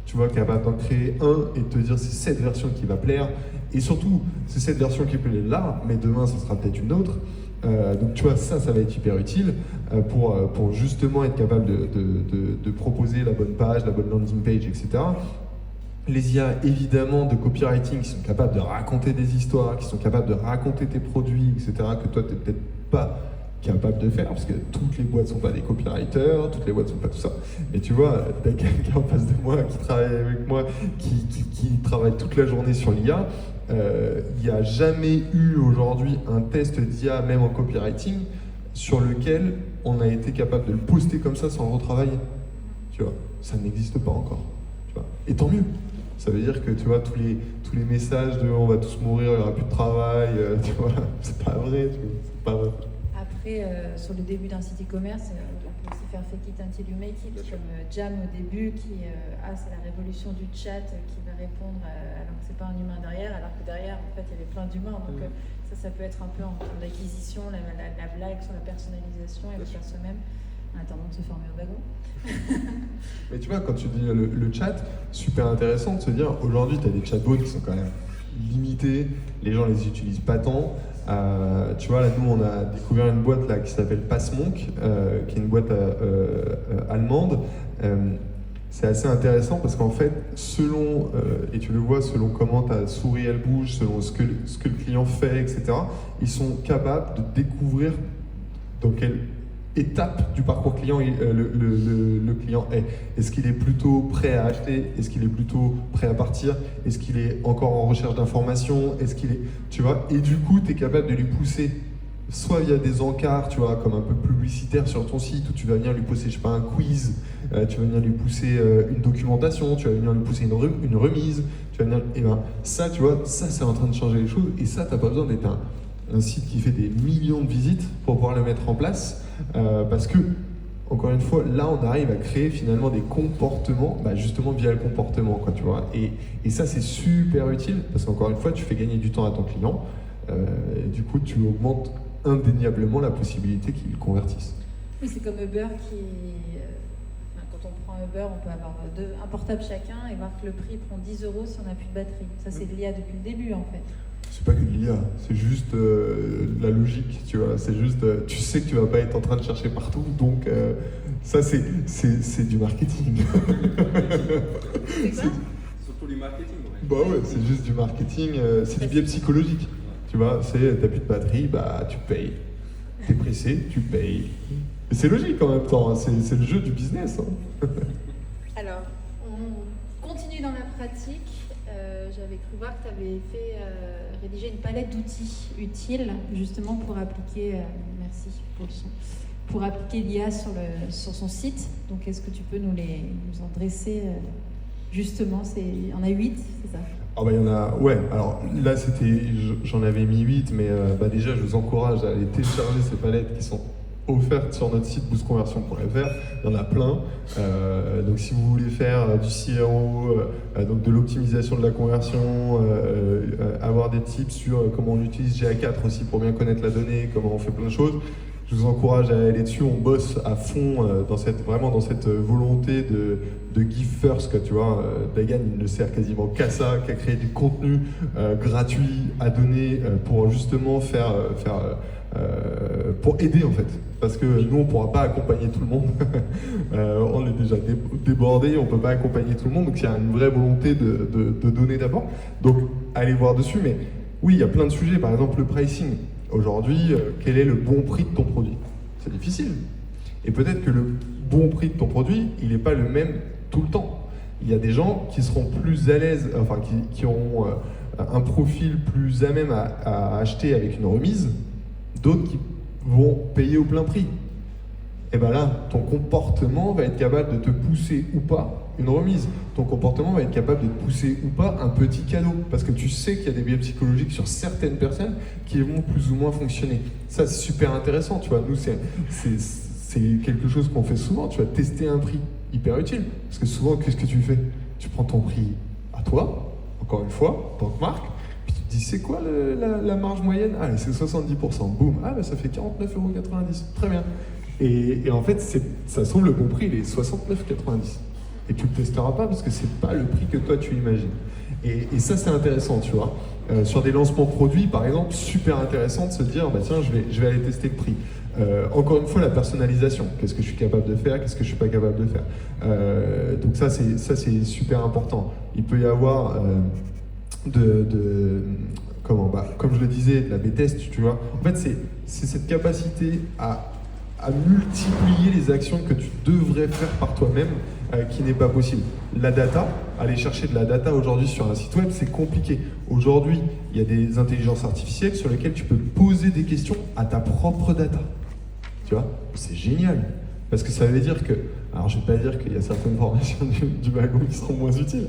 tu vois, capable d'en créer un et de te dire c'est cette version qui va plaire, et surtout c'est cette version qui plaît là, mais demain ça sera peut-être une autre. Donc tu vois, ça va être hyper utile pour justement être capable de proposer la bonne page, la bonne landing page, etc. Les IA évidemment de copywriting qui sont capables de raconter des histoires, qui sont capables de raconter tes produits, etc. que toi tu n'es peut-être pas capable de faire, parce que toutes les boîtes ne sont pas des copywriters, toutes les boîtes ne sont pas tout ça. Mais tu vois, t'as quelqu'un en face de moi qui travaille avec moi, qui travaille toute la journée sur l'IA. Il n'y a jamais eu aujourd'hui un test d'IA, même en copywriting, sur lequel on a été capable de le poster comme ça sans le retravailler. Tu vois, ça n'existe pas encore. Tu vois. Et tant mieux. Ça veut dire que tu vois, tous les messages de on va tous mourir, il n'y aura plus de travail, tu vois, c'est pas vrai, tu vois, c'est pas vrai. Après, sur le début d'un site e-commerce, on peut aussi faire fake it until you make it, comme Jam au début, c'est la révolution du chat qui va répondre alors que c'est pas un humain derrière, alors que derrière, en fait, il y avait plein d'humains. Donc ça peut être un peu en termes d'acquisition, la blague sur la personnalisation et le faire soi-même, en attendant de se former au wagon. Mais tu vois, quand tu dis le chat, super intéressant de se dire, aujourd'hui, tu as des chatbots qui sont quand même limités, les gens les utilisent pas tant. Tu vois, là, nous, on a découvert une boîte là, qui s'appelle Passmonk, qui est une boîte allemande. C'est assez intéressant parce qu'en fait, selon, et tu le vois, selon comment ta souris elle bouge, selon ce que le client fait, etc., ils sont capables de découvrir dans quel étape du parcours client le client est. Est-ce qu'il est plutôt prêt à acheter? Est-ce qu'il est plutôt prêt à partir? Est-ce qu'il est encore en recherche d'informations? Est-ce qu'il est... Tu vois? Et du coup, tu es capable de lui pousser soit via des encarts, tu vois, comme un peu publicitaire sur ton site, où tu vas venir lui pousser, je sais pas, un quiz, tu vas venir lui pousser une documentation, tu vas venir lui pousser une remise, tu vas venir... Et ben ça, tu vois, ça c'est en train de changer les choses, et ça, t'as pas besoin d'être un site qui fait des millions de visites pour pouvoir le mettre en place, parce que, encore une fois, là on arrive à créer finalement des comportements, justement via le comportement, quoi, tu vois, et ça c'est super utile, parce qu'encore une fois, tu fais gagner du temps à ton client, et du coup tu augmentes indéniablement la possibilité qu'ils convertissent. Oui, c'est comme Uber quand on prend Uber, on peut avoir un portable chacun et voir que le prix prend 10 € si on n'a plus de batterie. Ça, c'est de l'IA depuis le début, en fait. C'est pas que de l'IA, c'est juste la logique, tu vois. C'est juste, tu sais que tu vas pas être en train de chercher partout, donc ça, c'est du marketing. C'est quoi? Surtout du marketing, ouais. Bah ouais, c'est juste du marketing, c'est du biais psychologique. Tu vois, t'as plus de batterie, tu payes. T'es pressé, tu payes. Et c'est logique en même temps, hein, c'est le jeu du business. Hein. Alors, on continue dans la pratique. J'avais cru voir que tu avais rédigé une palette d'outils utiles justement pour appliquer, merci pour le son, pour appliquer l'IA sur son site. Donc, est-ce que tu peux nous en dresser justement? Il y en a 8, c'est ça? Ah bah il y en a, ouais, alors là j'en avais mis 8, mais déjà je vous encourage à aller télécharger ces palettes qui sont offertes sur notre site boostconversion.fr, il y en a plein, donc si vous voulez faire du CRO, donc de l'optimisation de la conversion, avoir des tips sur comment on utilise GA4 aussi pour bien connaître la donnée, comment on fait plein de choses, je vous encourage à aller dessus. On bosse à fond dans cette volonté de give first, quoi, tu vois. Dagan, il ne sert quasiment qu'à ça, qu'à créer du contenu gratuit à donner pour justement pour aider en fait. Parce que nous, on ne pourra pas accompagner tout le monde. On est déjà débordé, on ne peut pas accompagner tout le monde. Donc il y a une vraie volonté de donner d'abord. Donc allez voir dessus. Mais oui, il y a plein de sujets. Par exemple, le pricing. Aujourd'hui, quel est le bon prix de ton produit? C'est difficile. Et peut-être que le bon prix de ton produit, il n'est pas le même tout le temps. Il y a des gens qui seront plus à l'aise, enfin qui auront un profil plus à même à acheter avec une remise, d'autres qui vont payer au plein prix. Et bien là, ton comportement va être capable de te pousser ou pas une remise. Ton comportement va être capable de te pousser ou pas un petit cadeau. Parce que tu sais qu'il y a des biais psychologiques sur certaines personnes qui vont plus ou moins fonctionner. Ça, c'est super intéressant, tu vois. Nous, c'est quelque chose qu'on fait souvent. Tu vas tester un prix hyper utile. Parce que souvent, qu'est-ce que tu fais? Tu prends ton prix à toi, encore une fois, en tant que marque, puis tu te dis, c'est quoi la marge moyenne? Allez, c'est 70%. Boum. Ah, bah, ça fait 49,90 €. Très bien. Et en fait, ça se trouve, le bon prix, il est 69,90 €. Et tu ne le testeras pas parce que c'est pas le prix que toi tu imagines. Et ça, c'est intéressant, tu vois. Sur des lancements produits, par exemple, super intéressant de se dire, tiens, je vais aller tester le prix. Encore une fois, la personnalisation. Qu'est-ce que je suis capable de faire? Qu'est-ce que je suis pas capable de faire? Donc ça, c'est super important. Il peut y avoir comme je le disais, de la B-test, tu vois. En fait, c'est cette capacité à multiplier les actions que tu devrais faire par toi-même qui n'est pas possible. La data, aller chercher de la data aujourd'hui sur un site web, c'est compliqué. Aujourd'hui, il y a des intelligences artificielles sur lesquelles tu peux poser des questions à ta propre data. Tu vois, c'est génial. Parce que ça veut dire que, alors je ne vais pas dire qu'il y a certaines formations du wagon qui seront moins utiles,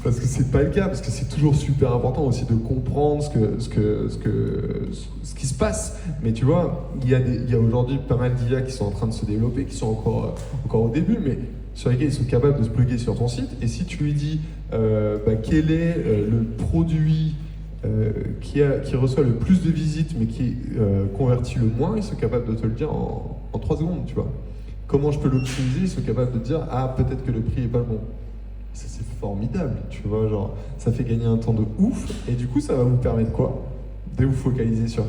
parce que c'est pas le cas, parce que c'est toujours super important aussi de comprendre ce qui se passe. Mais tu vois, il y a aujourd'hui pas mal d'IA qui sont en train de se développer, qui sont encore au début, mais sur lesquels ils sont capables de se plugger sur ton site. Et si tu lui dis quel est le produit qui reçoit le plus de visites mais qui convertit le moins, ils sont capables de te le dire en 3 secondes, tu vois. Comment je peux l'optimiser? Ils sont capables de te dire, ah, peut-être que le prix est pas le bon. Ça, c'est formidable, tu vois, genre, ça fait gagner un temps de ouf, et du coup, ça va vous permettre quoi? De vous focaliser sur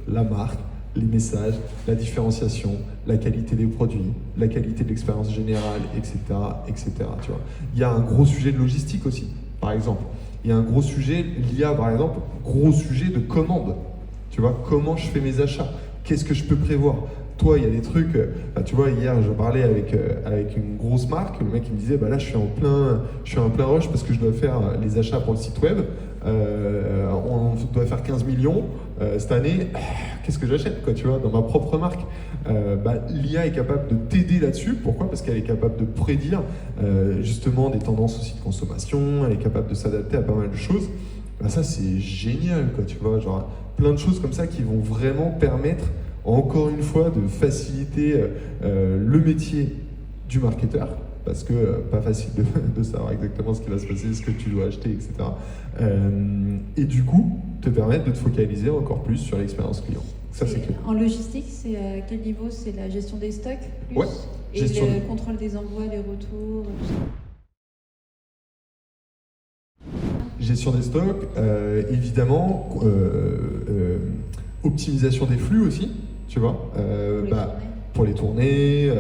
la marque, les messages, la différenciation, la qualité des produits, la qualité de l'expérience générale, etc., etc., tu vois. Il y a un gros sujet de logistique aussi, par exemple. Il y a un gros sujet, l'IA, par exemple, gros sujet de commande. Tu vois, comment je fais mes achats? Qu'est-ce que je peux prévoir? toi, il y a des trucs, tu vois, hier, je parlais avec une grosse marque, le mec, il me disait, bah là, je suis en plein rush parce que je dois faire les achats pour le site web, on doit faire 15 millions cette année, qu'est-ce que j'achète, quoi, tu vois, dans ma propre marque. L'IA est capable de t'aider là-dessus. Pourquoi? Parce qu'elle est capable de prédire justement des tendances aussi de consommation, elle est capable de s'adapter à pas mal de choses. Ça, c'est génial, quoi, tu vois, genre plein de choses comme ça qui vont vraiment permettre, encore une fois, de faciliter le métier du marketeur, parce que pas facile de savoir exactement ce qui va se passer, ce que tu dois acheter, etc. Et du coup, te permettre de te focaliser encore plus sur l'expérience client. Ça, c'est clair. En logistique, c'est à quel niveau? C'est la gestion des stocks plus Ouais, et gestion le contrôle des envois, les retours, tout ça. Gestion des stocks, évidemment, optimisation des flux aussi, tu vois. Pour les tournées,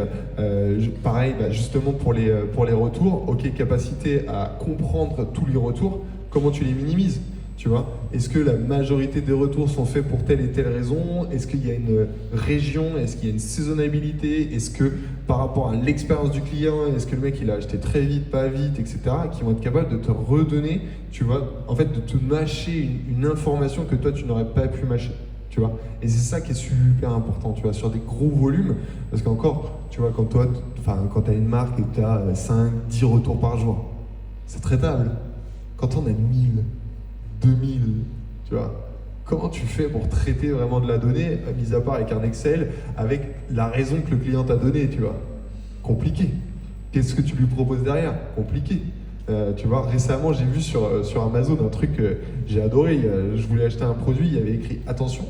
pareil, justement pour les retours, ok, capacité à comprendre tous les retours, comment tu les minimises, tu vois. Est-ce que la majorité des retours sont faits pour telle et telle raison? Est-ce qu'il y a une région? Est-ce qu'il y a une saisonnalité? Est-ce que par rapport à l'expérience du client, est-ce que le mec il a acheté très vite, pas vite, etc. qui vont être capables de te redonner, tu vois, en fait de te mâcher une information que toi tu n'aurais pas pu mâcher. Tu vois, et c'est ça qui est super important, tu vois, sur des gros volumes, parce qu'encore, tu vois, quand tu as une marque et que tu as 5, 10 retours par jour, c'est traitable. Quand on a 1000, 2000, tu vois, comment tu fais pour traiter vraiment de la donnée, mis à part avec un Excel, avec la raison que le client t'a donnée, tu vois? Compliqué. Qu'est-ce que tu lui proposes derrière? Compliqué. Tu vois, récemment, j'ai vu sur Amazon un truc que j'ai adoré. Je voulais acheter un produit, il y avait écrit « Attention,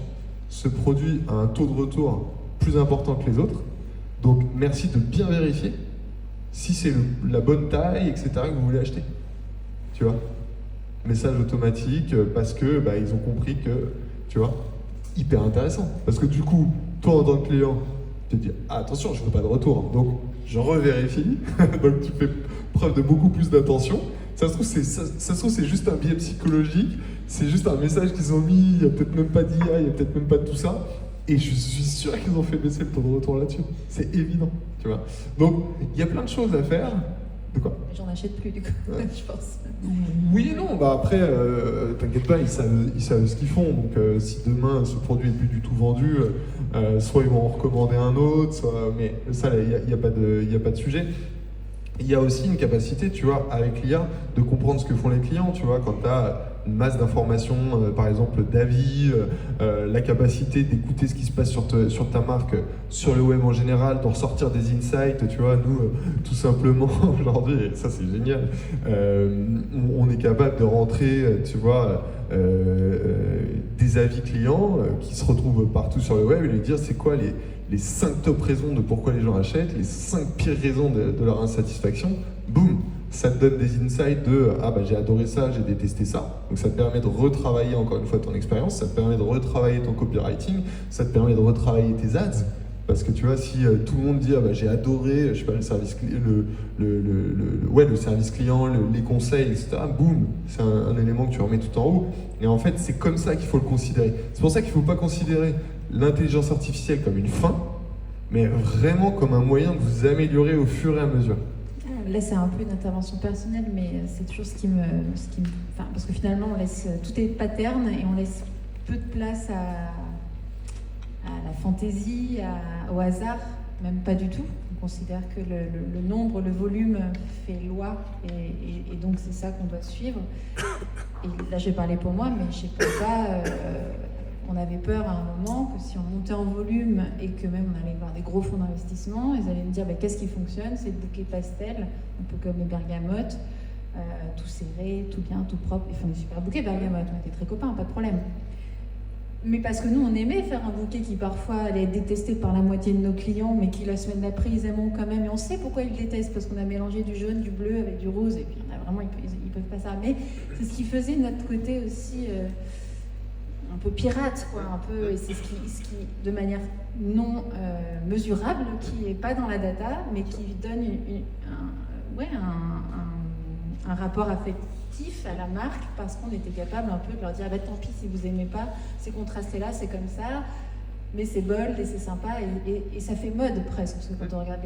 ce produit a un taux de retour plus important que les autres, donc merci de bien vérifier si c'est la bonne taille, etc. que vous voulez acheter. » Tu vois, message automatique parce que ils ont compris que, tu vois, hyper intéressant. Parce que du coup, toi en tant que client, tu te dis « Ah, attention, je ne veux pas de retour, donc je revérifie. » Donc tu fais preuve de beaucoup plus d'attention. Ça se trouve, c'est juste un biais psychologique, c'est juste un message qu'ils ont mis, il n'y a peut-être même pas d'IA, il n'y a peut-être même pas de tout ça. Et je suis sûr qu'ils ont fait baisser le taux de retour là-dessus. C'est évident, tu vois. Donc, il y a plein de choses à faire. De quoi? J'en achète plus, du coup, je pense. Oui et non, après, t'inquiète pas, ils savent ce qu'ils font. Donc, si demain, ce produit n'est plus du tout vendu, soit ils vont en recommander un autre, soit... Mais ça, il n'y a pas de sujet. Il y a aussi une capacité, tu vois, avec l'IA, de comprendre ce que font les clients, tu vois, quand tu as une masse d'informations, par exemple d'avis, la capacité d'écouter ce qui se passe sur ta marque, sur le web en général, d'en ressortir des insights, tu vois, nous, tout simplement, aujourd'hui, et ça c'est génial, on est capable de rentrer, tu vois, des avis clients qui se retrouvent partout sur le web et lui dire c'est quoi les 5 top raisons de pourquoi les gens achètent, les 5 pires raisons de leur insatisfaction, boum, ça te donne des insights de « Ah j'ai adoré ça, j'ai détesté ça ». Donc ça te permet de retravailler encore une fois ton expérience, ça te permet de retravailler ton copywriting, ça te permet de retravailler tes ads. Parce que tu vois, si tout le monde dit j'ai adoré, je sais pas, le service le service client, les conseils, etc., boum, c'est un élément que tu remets tout en haut. Et en fait, c'est comme ça qu'il faut le considérer. C'est pour ça qu'il ne faut pas considérer l'intelligence artificielle comme une fin, mais vraiment comme un moyen de vous améliorer au fur et à mesure. Là, c'est un peu une intervention personnelle, mais c'est toujours ce qui me enfin, parce que finalement, on laisse tout est pattern et on laisse peu de place à la fantaisie, au hasard, même pas du tout. On considère que le nombre, le volume fait loi et donc c'est ça qu'on doit suivre. Et là, je vais parler pour moi, mais chez Polka, on avait peur à un moment que si on montait en volume et que même on allait voir des gros fonds d'investissement, ils allaient me dire qu'est-ce qui fonctionne? C'est le bouquet pastel, un peu comme les bergamotes, tout serré, tout bien, tout propre. Ils font des super bouquets bergamotes, on était très copains, pas de problème. Mais parce que nous, on aimait faire un bouquet qui parfois allait être détesté par la moitié de nos clients, mais qui la semaine d'après, ils aimeront quand même. Et on sait pourquoi ils le détestent, parce qu'on a mélangé du jaune, du bleu avec du rose, et puis on a vraiment, ils peuvent pas ça. Mais c'est ce qui faisait notre côté aussi un peu pirate, quoi, un peu. Et c'est ce qui de manière non mesurable, qui est pas dans la data, mais qui donne un rapport affectif à la marque, parce qu'on était capable un peu de leur dire tant pis si vous aimez pas ces contrastes là, c'est comme ça, Mais c'est bold et c'est sympa et ça fait mode presque, parce que quand on regarde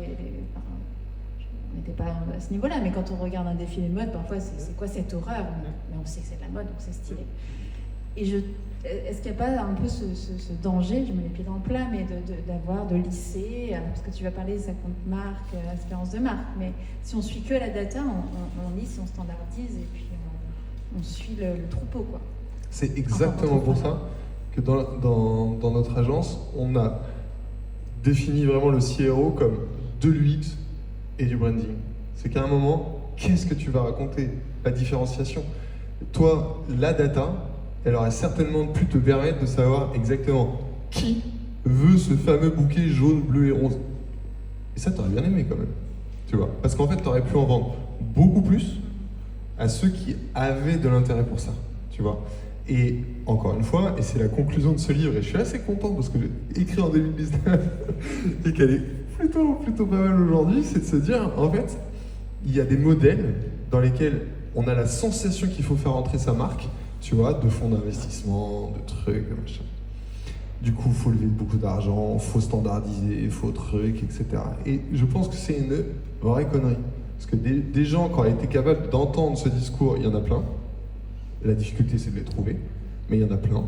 on n'était pas à ce niveau-là, mais quand on regarde un défilé de mode, parfois c'est quoi cette horreur? Mais on sait que c'est de la mode, donc c'est stylé. Et est-ce qu'il n'y a pas un peu ce danger, je mets les pieds dans le plat, mais de lisser, parce que tu vas parler, ça compte marque, expérience de marque, mais si on suit que la data, on lisse, on standardise et puis on suit le troupeau, quoi. C'est exactement pour ça que dans notre agence, on a défini vraiment le CRO comme de l'UX et du branding. C'est qu'à un moment, qu'est-ce que tu vas raconter? La différenciation. Toi, la data, elle aurait certainement pu te permettre de savoir exactement qui veut ce fameux bouquet jaune, bleu et rose. Et ça, t'aurais bien aimé quand même. Tu vois? Parce qu'en fait, t'aurais pu en vendre beaucoup plus à ceux qui avaient de l'intérêt pour ça. Tu vois? Et encore une fois, et c'est la conclusion de ce livre, et je suis assez content parce que j'ai écrit en 2019 et qu'elle est plutôt pas mal aujourd'hui, c'est de se dire, en fait, il y a des modèles dans lesquels on a la sensation qu'il faut faire entrer sa marque, tu vois, de fonds d'investissement, de trucs, de machin. Du coup, il faut lever beaucoup d'argent, il faut standardiser, il faut trucs, etc. Et je pense que c'est une vraie connerie. Parce que des gens, quand ils étaient capables d'entendre ce discours, il y en a plein. La difficulté, c'est de les trouver, mais il y en a plein.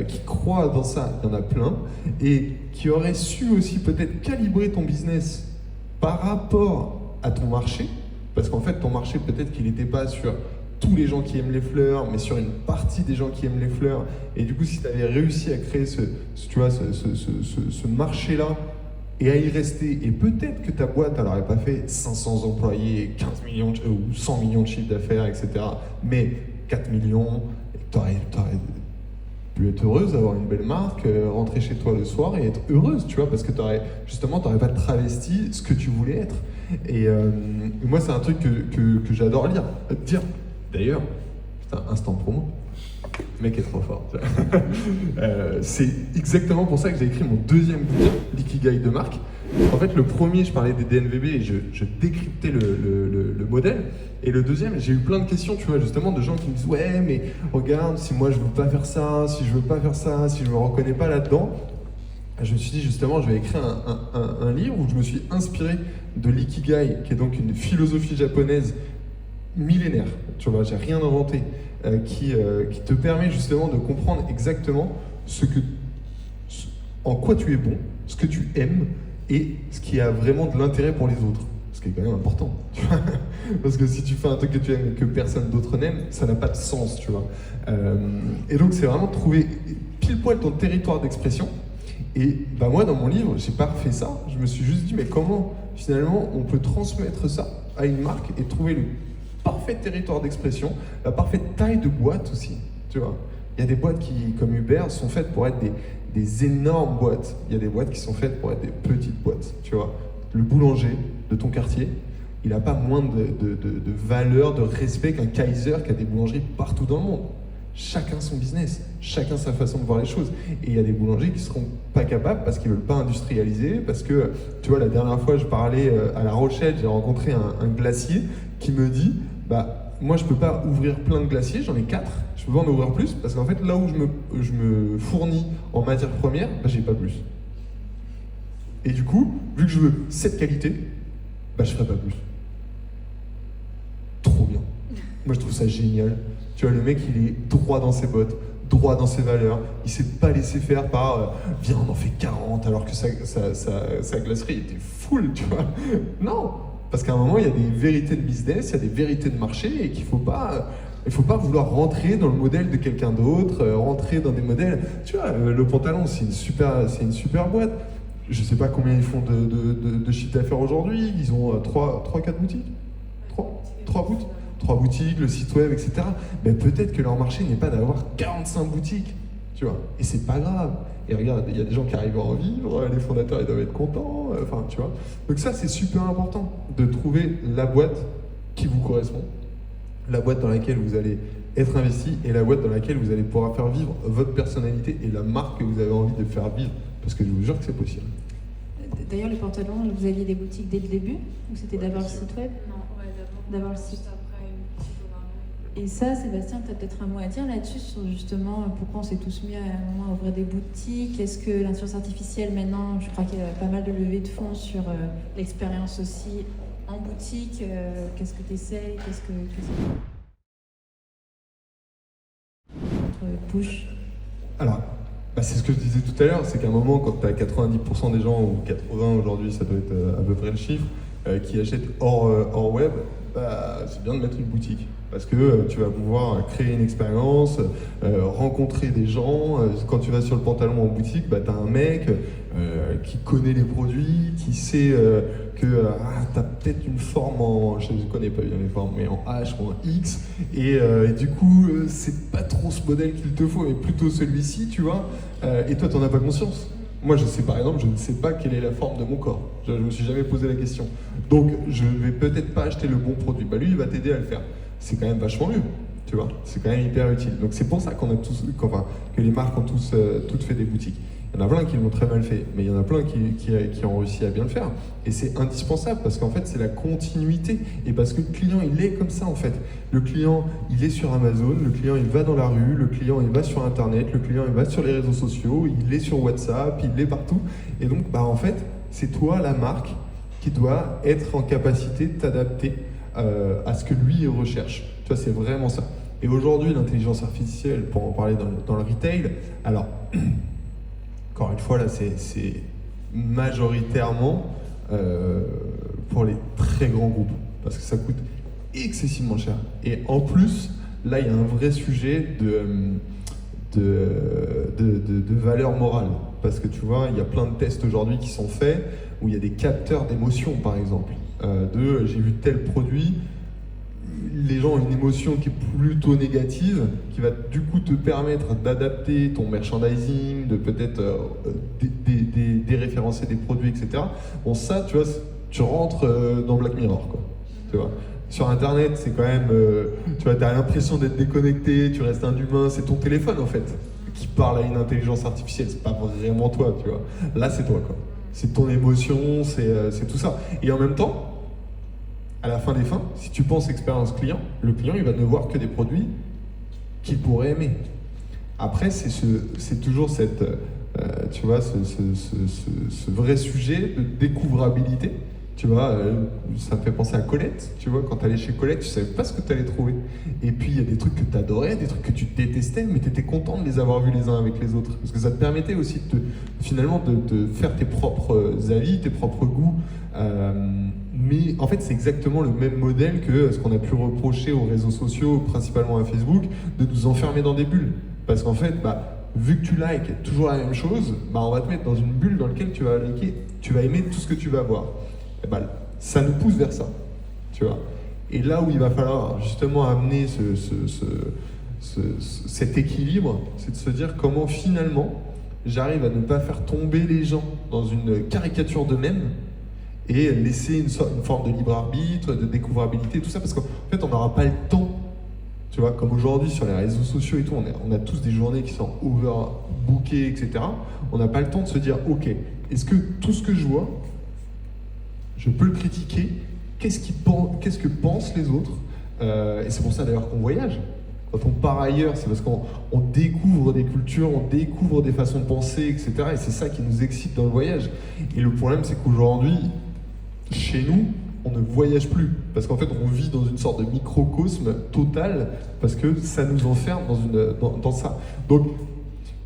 Qui croient dans ça, il y en a plein. Et qui auraient su aussi peut-être calibrer ton business par rapport à ton marché. Parce qu'en fait, ton marché, peut-être qu'il n'était pas sur tous les gens qui aiment les fleurs, mais sur une partie des gens qui aiment les fleurs. Et du coup, si tu avais réussi à créer ce marché-là et à y rester, et peut-être que ta boîte, elle n'aurait pas fait 500 employés, 15 millions ou 100 millions de chiffre d'affaires, etc. Mais 4 millions, tu aurais pu être heureuse d'avoir une belle marque, rentrer chez toi le soir et être heureuse, tu vois, parce que justement, tu n'aurais pas travesti ce que tu voulais être. Et moi, c'est un truc que j'adore dire. D'ailleurs, putain, instant promo. Le mec est trop fort. C'est exactement pour ça que j'ai écrit mon deuxième bouquin, l'Ikigai de marque. En fait, le premier, je parlais des DNVB et je décryptais le modèle. Et le deuxième, j'ai eu plein de questions, tu vois, justement, de gens qui me disent « Ouais, mais regarde, si moi je veux pas faire ça, si je veux pas faire ça, si je me reconnais pas là-dedans », je me suis dit justement, je vais écrire un livre où je me suis inspiré de l'ikigai, qui est donc une philosophie japonaise millénaire, tu vois, j'ai rien inventé, qui te permet justement de comprendre exactement en quoi tu es bon, ce que tu aimes et ce qui a vraiment de l'intérêt pour les autres. Ce qui est quand même important, tu vois. Parce que si tu fais un truc que tu aimes et que personne d'autre n'aime, ça n'a pas de sens, tu vois. Et donc c'est vraiment trouver pile poil ton territoire d'expression. Et bah moi dans mon livre, j'ai pas refait ça, je me suis juste dit mais comment finalement on peut transmettre ça à une marque et trouver le parfait territoire d'expression, la parfaite taille de boîte aussi, tu vois. Il y a des boîtes qui, comme Uber, sont faites pour être des énormes boîtes. Il y a des boîtes qui sont faites pour être des petites boîtes, tu vois. Le boulanger de ton quartier, il n'a pas moins de valeur, de respect qu'un Kaiser qui a des boulangeries partout dans le monde. Chacun son business, chacun sa façon de voir les choses. Et il y a des boulangers qui ne seront pas capables parce qu'ils ne veulent pas industrialiser, parce que, tu vois, la dernière fois, je parlais à La Rochelle, j'ai rencontré un glacier qui me dit, bah, moi, je ne peux pas ouvrir plein de glaciers, j'en ai 4, je peux pas en ouvrir plus, parce qu'en fait, là où je me fournis en matière première, bah, j'ai pas plus. Et du coup, vu que je veux cette qualité, bah, je ferai pas plus. Trop bien. Moi, je trouve ça génial. Tu vois, le mec, il est droit dans ses bottes, droit dans ses valeurs. Il s'est pas laissé faire par viens, on en fait 40, alors que sa glacerie était full, tu vois. Non, parce qu'à un moment, il y a des vérités de business, il y a des vérités de marché, et qu'il faut pas vouloir rentrer dans le modèle de quelqu'un d'autre, rentrer dans des modèles. Tu vois, le pantalon, c'est une super boîte. Je sais pas combien ils font de chiffre d'affaires aujourd'hui. Ils ont 3-4 boutiques. 3 boutiques, le site web, etc. Mais peut-être que leur marché n'est pas d'avoir 45 boutiques, tu vois. Et c'est pas grave. Et regarde, il y a des gens qui arrivent à en vivre, les fondateurs, ils doivent être contents, enfin, tu vois. Donc ça, c'est super important, de trouver la boîte qui vous correspond, la boîte dans laquelle vous allez être investi et la boîte dans laquelle vous allez pouvoir faire vivre votre personnalité et la marque que vous avez envie de faire vivre. Parce que je vous jure que c'est possible. D'ailleurs, le pantalon, vous aviez des boutiques dès le début? Ou c'était d'abord le site web? Non, ouais, D'abord le site. Juste après, une petite Et ça, Sébastien, tu as peut-être un mot à dire là-dessus, sur justement pourquoi on s'est tous mis à un moment à ouvrir des boutiques. Est-ce que l'intelligence artificielle, maintenant, je crois qu'il y a pas mal de levées de fonds sur l'expérience aussi en boutique. Qu'est-ce que tu essayes? Qu'est-ce que push? Alors, c'est ce que je disais tout à l'heure, c'est qu'à un moment, quand tu as 90% des gens, ou 80 aujourd'hui, ça doit être à peu près le chiffre, qui achètent hors web, c'est bien de mettre une boutique. Parce que tu vas pouvoir créer une expérience, rencontrer des gens. Quand tu vas sur le pantalon en boutique, tu as un mec qui connaît les produits, qui sait que tu as peut-être une forme en, je ne connais pas bien les formes, mais en H ou en X, et du coup, c'est pas trop ce modèle qu'il te faut, mais plutôt celui-ci, tu vois, et toi, tu n'en as pas conscience. Moi, je sais, par exemple, je ne sais pas quelle est la forme de mon corps. Je ne me suis jamais posé la question. Donc, je vais peut-être pas acheter le bon produit. Lui, il va t'aider à le faire. C'est quand même vachement mieux, tu vois. C'est quand même hyper utile. Donc, c'est pour ça qu'on a que les marques ont toutes fait des boutiques. Il y en a plein qui l'ont très mal fait, mais il y en a plein qui ont réussi à bien le faire. Et c'est indispensable parce qu'en fait, c'est la continuité. Et parce que le client, il est comme ça, en fait. Le client, il est sur Amazon, le client, il va dans la rue, le client, il va sur Internet, le client, il va sur les réseaux sociaux, il est sur WhatsApp, il est partout. Et donc, en fait, c'est toi, la marque, qui doit être en capacité de t'adapter à ce que lui recherche. Tu vois, c'est vraiment ça. Et aujourd'hui, l'intelligence artificielle, pour en parler dans le retail, alors... Encore une fois, là, c'est majoritairement pour les très grands groupes, parce que ça coûte excessivement cher. Et en plus, là, il y a un vrai sujet de valeur morale. Parce que tu vois, il y a plein de tests aujourd'hui qui sont faits, où il y a des capteurs d'émotion, par exemple. J'ai vu tel produit, les gens ont une émotion qui est plutôt négative, qui va du coup te permettre d'adapter ton merchandising, de peut-être déréférencer des produits, etc. Bon, ça, tu vois, tu rentres dans Black Mirror, quoi. Tu vois. Sur Internet, c'est quand même, tu vois, t'as l'impression d'être déconnecté, tu restes un humain, c'est ton téléphone en fait qui parle à une intelligence artificielle, c'est pas vraiment toi, tu vois. Là, c'est toi, quoi. C'est ton émotion, c'est tout ça. Et en même temps, à la fin des fins, si tu penses expérience client, le client il va ne voir que des produits qu'il pourrait aimer. Après, c'est toujours cette, tu vois, ce vrai sujet de découvrabilité. Tu vois, ça me fait penser à Colette. Tu vois, quand tu allais chez Colette, tu savais pas ce que tu allais trouver. Et puis il y a des trucs que tu adorais, des trucs que tu détestais, mais tu étais content de les avoir vus les uns avec les autres. Parce que ça te permettait aussi finalement de faire tes propres avis, tes propres goûts. Mais en fait, c'est exactement le même modèle que ce qu'on a pu reprocher aux réseaux sociaux, principalement à Facebook, de nous enfermer dans des bulles. Parce qu'en fait, vu que tu likes toujours la même chose, on va te mettre dans une bulle dans laquelle tu vas aimer tout ce que tu vas voir. Et ça nous pousse vers ça, tu vois. Et là où il va falloir justement amener cet équilibre, c'est de se dire comment finalement j'arrive à ne pas faire tomber les gens dans une caricature d'eux-mêmes et laisser une forme de libre arbitre, de découvrabilité, tout ça, parce qu'en fait on n'aura pas le temps, tu vois, comme aujourd'hui sur les réseaux sociaux et tout, on a tous des journées qui sont overbookées, etc. On n'a pas le temps de se dire, ok, est-ce que tout ce que je vois, je peux le critiquer, qu'est-ce que pensent les autres, et c'est pour ça d'ailleurs qu'on voyage. Quand on part ailleurs, c'est parce qu'on découvre des cultures, on découvre des façons de penser, etc. Et c'est ça qui nous excite dans le voyage. Et le problème, c'est qu'aujourd'hui, chez nous, on ne voyage plus. Parce qu'en fait, on vit dans une sorte de microcosme total, parce que ça nous enferme dans ça. Donc,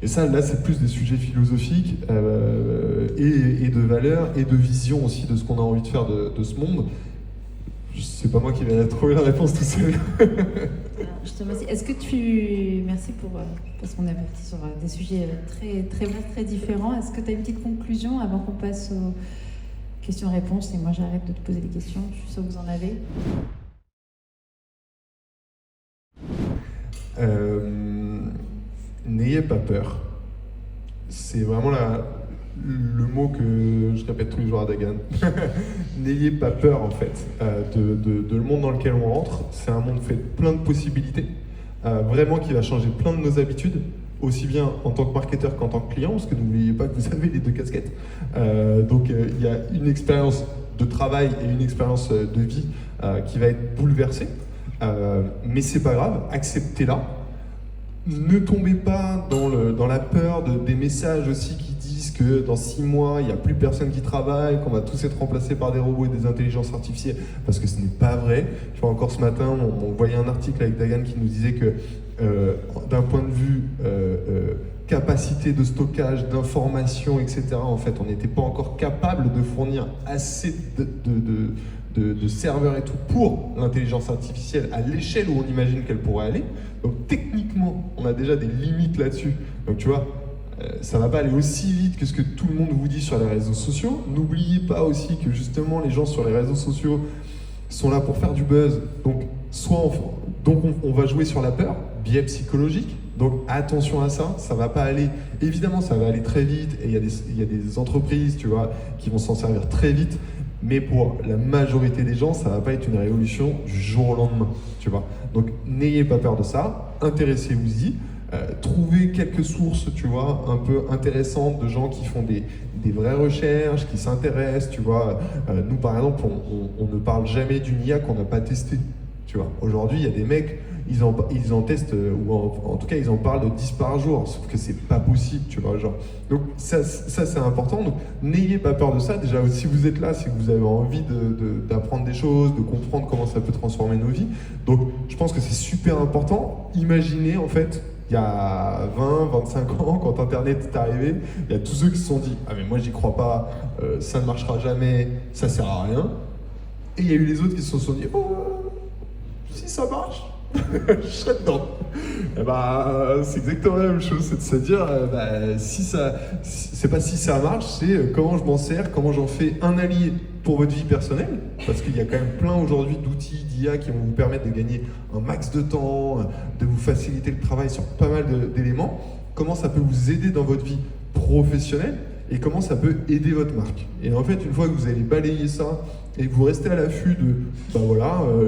et ça, là, c'est plus des sujets philosophiques et de valeurs et de vision aussi de ce qu'on a envie de faire de ce monde. C'est pas moi qui vais trouver la réponse tout seul. Je te remercie. Est-ce que tu... Merci parce qu'on est parti sur des sujets très, très vastes, très différents. Est-ce que tu as une petite conclusion avant qu'on passe aux questions-réponses et moi j'arrête de te poser des questions, je suis sûre que vous en avez. N'ayez pas peur. C'est vraiment le mot que je répète tous les jours à Dagan. N'ayez pas peur en fait de le monde dans lequel on rentre. C'est un monde fait de plein de possibilités, vraiment qui va changer plein de nos habitudes, aussi bien en tant que marketeur qu'en tant que client, parce que n'oubliez pas que vous avez les deux casquettes. Donc il y a une expérience de travail et une expérience de vie qui va être bouleversée. Mais c'est pas grave, acceptez-la. Ne tombez pas dans la peur des messages aussi qui disent que dans 6 mois, il n'y a plus personne qui travaille, qu'on va tous être remplacés par des robots et des intelligences artificielles, parce que ce n'est pas vrai. Tu vois, encore ce matin, on voyait un article avec Dagan qui nous disait que d'un point de vue capacité de stockage, d'information, etc., en fait, on n'était pas encore capable de fournir assez de serveurs et tout pour l'intelligence artificielle à l'échelle où on imagine qu'elle pourrait aller. Donc techniquement, on a déjà des limites là-dessus. Donc tu vois, ça va pas aller aussi vite que ce que tout le monde vous dit sur les réseaux sociaux. N'oubliez pas aussi que justement les gens sur les réseaux sociaux sont là pour faire du buzz. Donc on va jouer sur la peur, biais psychologique. Donc attention à ça, ça va pas aller, évidemment ça va aller très vite et il y a des entreprises, tu vois, qui vont s'en servir très vite. Mais pour la majorité des gens, ça va pas être une révolution du jour au lendemain, tu vois. Donc n'ayez pas peur de ça, intéressez-vous-y, trouvez quelques sources, tu vois, un peu intéressantes de gens qui font des vraies recherches, qui s'intéressent, tu vois. Nous par exemple, on ne parle jamais d'une IA qu'on n'a pas testée, tu vois. Aujourd'hui, il y a des mecs, ils en testent, ou en tout cas ils en parlent de 10 par jour, sauf que c'est pas possible, tu vois, genre. Donc ça c'est important, donc n'ayez pas peur de ça. Déjà, si vous êtes là, c'est que vous avez envie d'apprendre des choses, de comprendre comment ça peut transformer nos vies. Donc je pense que c'est super important. Imaginez en fait, il y a 20, 25 ans, quand Internet est arrivé, il y a tous ceux qui se sont dit « Ah mais moi j'y crois pas, ça ne marchera jamais, ça sert à rien ». Et il y a eu les autres qui se sont dit « Oh, si ça marche !» je serais dedans. Et c'est exactement la même chose, c'est de se dire c'est pas si ça marche, c'est comment je m'en sers, comment j'en fais un allié pour votre vie personnelle, parce qu'il y a quand même plein aujourd'hui d'outils d'IA qui vont vous permettre de gagner un max de temps, de vous faciliter le travail sur pas mal d'éléments, comment ça peut vous aider dans votre vie professionnelle et comment ça peut aider votre marque. Et en fait, une fois que vous allez balayer ça et que vous restez à l'affût de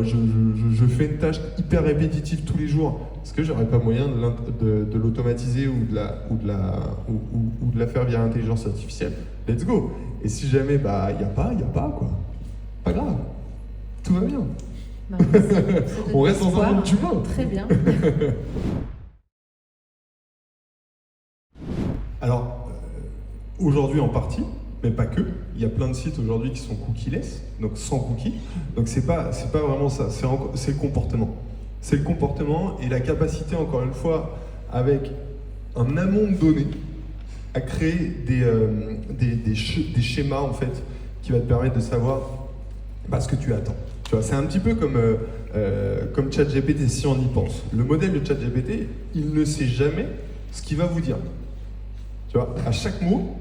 je fais une tâche hyper répétitive tous les jours, est-ce que j'aurais pas moyen de l'automatiser ou de la faire via l'intelligence artificielle? Let's go. Et si jamais y a pas quoi. Pas grave. Tout va bien. Non, on reste dans un monde humain. Très bien. Alors, aujourd'hui en partie, mais pas que. Il y a plein de sites aujourd'hui qui sont cookieless, donc sans cookies. Donc c'est pas vraiment ça, c'est le comportement. C'est le comportement et la capacité, encore une fois, avec un amont de données, à créer des schémas en fait, qui va te permettre de savoir ce que tu attends. Tu vois, c'est un petit peu comme ChatGPT si on y pense. Le modèle de ChatGPT, il ne sait jamais ce qu'il va vous dire. Tu vois, à chaque mot,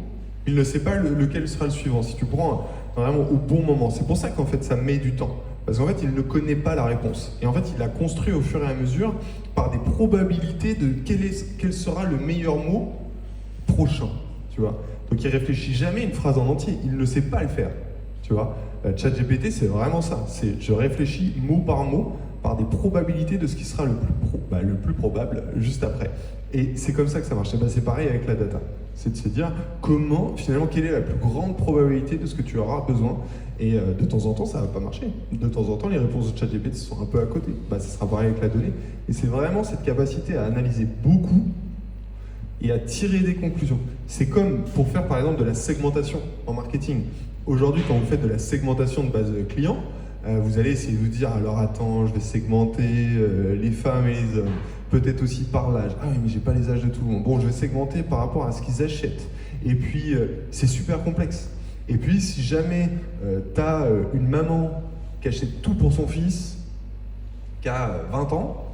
il ne sait pas lequel sera le suivant. Si tu prends vraiment au bon moment, c'est pour ça qu'en fait ça met du temps. Parce qu'en fait, il ne connaît pas la réponse. Et en fait, il a construit au fur et à mesure par des probabilités de quel sera le meilleur mot prochain. Tu vois. Donc il réfléchit jamais une phrase en entier. Il ne sait pas le faire. Tu vois. ChatGPT, c'est vraiment ça. Je réfléchis mot par mot par des probabilités de ce qui sera le plus probable juste après. Et c'est comme ça que ça marche. C'est pareil avec la data. C'est de se dire quelle est la plus grande probabilité de ce que tu auras besoin. Et de temps en temps, ça va pas marcher. De temps en temps, les réponses de ChatGPT sont un peu à côté. Ça sera pareil avec la donnée. Et c'est vraiment cette capacité à analyser beaucoup et à tirer des conclusions. C'est comme pour faire par exemple de la segmentation en marketing. Aujourd'hui, quand vous faites de la segmentation de base client, vous allez essayer de vous dire, alors attends, je vais segmenter les femmes et les hommes, peut-être aussi par l'âge. Ah oui, mais j'ai pas les âges de tout le monde. Bon, je vais segmenter par rapport à ce qu'ils achètent. Et puis, c'est super complexe. Et puis, si jamais tu as une maman qui achète tout pour son fils, qui a 20 ans,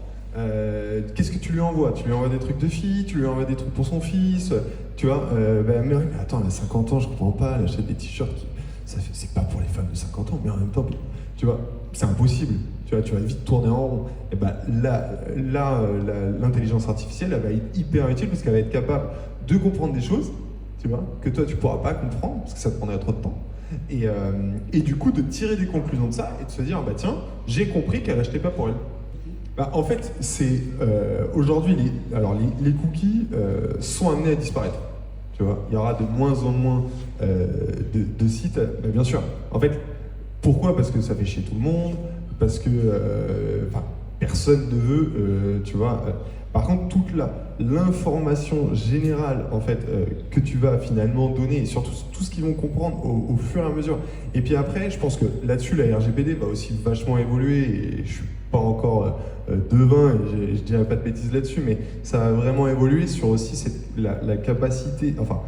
qu'est-ce que tu lui envoies? Tu lui envoies des trucs de fille, tu lui envoies des trucs pour son fils, tu vois, mais attends, elle a 50 ans, je comprends pas, elle achète des t-shirts c'est pas pour les femmes de 50 ans, mais en même temps, tu vois, c'est impossible. Tu vas vite tourner en rond. Et l'intelligence artificielle, elle va être hyper utile parce qu'elle va être capable de comprendre des choses, tu vois, que toi tu pourras pas comprendre parce que ça te prendrait trop de temps. Et du coup, de tirer des conclusions de ça et de se dire, tiens, j'ai compris qu'elle achetait pas pour elle. En fait, c'est aujourd'hui, les cookies sont amenés à disparaître. Tu vois, il y aura de moins en moins de sites, bien sûr. En fait, pourquoi? Parce que ça fait chier tout le monde, parce que personne ne veut, tu vois. Par contre, toute l'information générale en fait que tu vas finalement donner, et surtout tout ce qu'ils vont comprendre au fur et à mesure. Et puis après, je pense que là-dessus, la RGPD va aussi vachement évoluer. Et je suis pas encore devin et je dirais pas de bêtises là-dessus, mais ça va vraiment évoluer sur aussi la capacité, enfin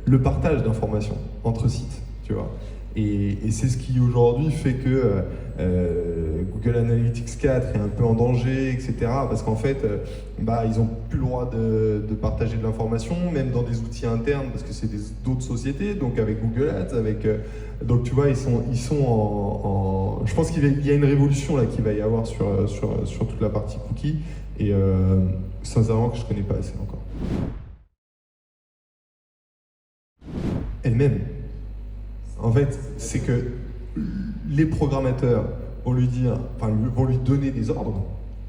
le partage d'informations entre sites, tu vois. Et c'est ce qui aujourd'hui fait que Google Analytics 4 est un peu en danger, etc. Parce qu'en fait, ils n'ont plus le droit de partager de l'information, même dans des outils internes, parce que c'est d'autres sociétés, donc avec Google Ads, donc tu vois, ils sont en... Je pense qu'il y a une révolution là qui va y avoir sur toute la partie cookie, et sincèrement que je ne connais pas assez encore. Elle-même. En fait, c'est que les programmateurs vont lui donner des ordres,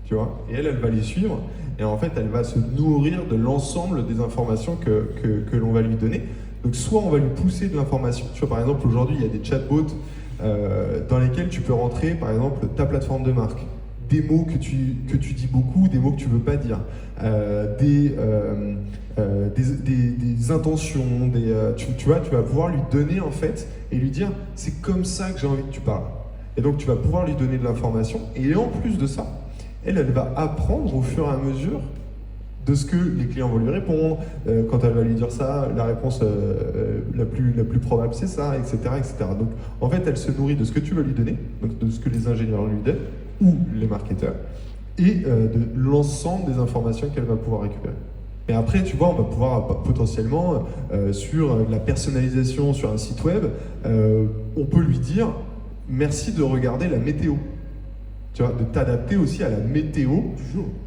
tu vois, et elle va les suivre, et en fait, elle va se nourrir de l'ensemble des informations que l'on va lui donner. Donc, soit on va lui pousser de l'information, tu vois, par exemple, aujourd'hui, il y a des chatbots dans lesquels tu peux rentrer, par exemple, ta plateforme de marque, des mots que tu dis beaucoup, des mots que tu veux pas dire, des intentions, tu vas pouvoir lui donner en fait et lui dire c'est comme ça que j'ai envie que tu parles. Et donc tu vas pouvoir lui donner de l'information, et en plus de ça, elle va apprendre au fur et à mesure de ce que les clients vont lui répondre. Quand elle va lui dire ça, la réponse la plus probable c'est ça, etc., etc. Donc en fait elle se nourrit de ce que tu vas lui donner, donc de ce que les ingénieurs lui donnent ou les marketeurs, et de l'ensemble des informations qu'elle va pouvoir récupérer. Et après, tu vois, on va pouvoir potentiellement, sur la personnalisation sur un site web, on peut lui dire « merci de regarder la météo ». Tu vois, de t'adapter aussi à la météo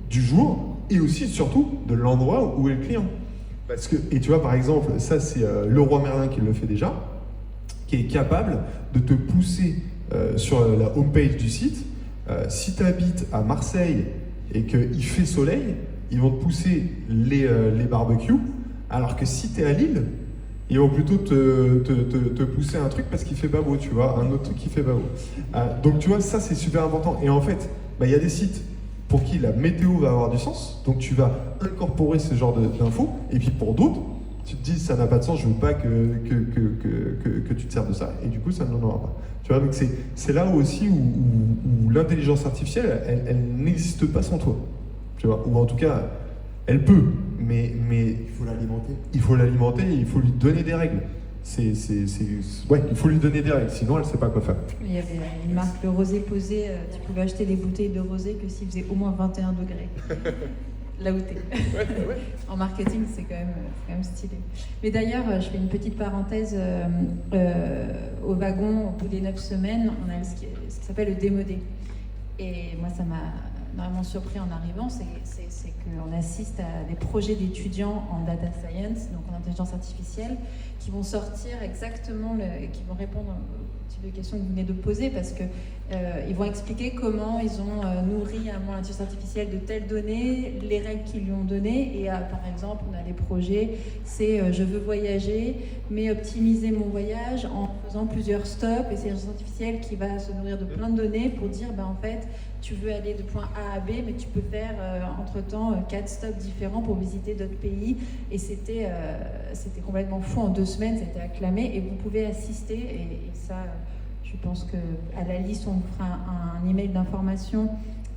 du jour et aussi, surtout, de l'endroit où est le client. Et tu vois, par exemple, ça c'est Leroy Merlin qui le fait déjà, qui est capable de te pousser sur la homepage du site. Si tu habites à Marseille et qu'il fait soleil, ils vont te pousser les barbecues, alors que si tu es à Lille, ils vont plutôt te pousser un truc parce qu'il fait pas beau, tu vois, un autre truc qui fait pas beau. Donc tu vois, ça c'est super important. Et en fait, il y a des sites pour qui la météo va avoir du sens, donc tu vas incorporer ce genre d'infos, et puis pour d'autres, tu te dis ça n'a pas de sens, je veux pas que tu te serves de ça, et du coup ça ne l'en aura pas. Tu vois, donc c'est là aussi où l'intelligence artificielle, elle n'existe pas sans toi. Tu vois, ou en tout cas, elle peut, mais il faut l'alimenter. Il faut l'alimenter et il faut lui donner des règles. Ouais, il faut lui donner des règles, sinon elle ne sait pas quoi faire. Il y avait une marque, le rosé posé, tu pouvais acheter des bouteilles de rosé que s'il faisait au moins 21 degrés. Là où t'es. Ouais. En marketing, c'est quand même stylé. Mais d'ailleurs, je fais une petite parenthèse. Au wagon, au bout des 9 semaines, on a ce qui s'appelle le démodé. Et moi, ça m'a vraiment surpris en arrivant, c'est qu'on assiste à des projets d'étudiants en data science, donc en intelligence artificielle, qui vont sortir exactement, qui vont répondre au type de questions que vous venez de poser, parce que ils vont expliquer comment ils ont nourri l'intelligence artificielle de telles données, les règles qu'ils lui ont données, et par exemple, on a des projets, c'est je veux voyager, mais optimiser mon voyage en faisant plusieurs stops, et c'est l'intelligence artificielle qui va se nourrir de plein de données pour dire, en fait, tu veux aller de point A à B, mais tu peux faire entre-temps 4 stops différents pour visiter d'autres pays. Et c'était complètement fou. En 2 semaines, ça a été acclamé. Et vous pouvez assister. Et ça, je pense qu'à la liste, on vous fera un email d'information.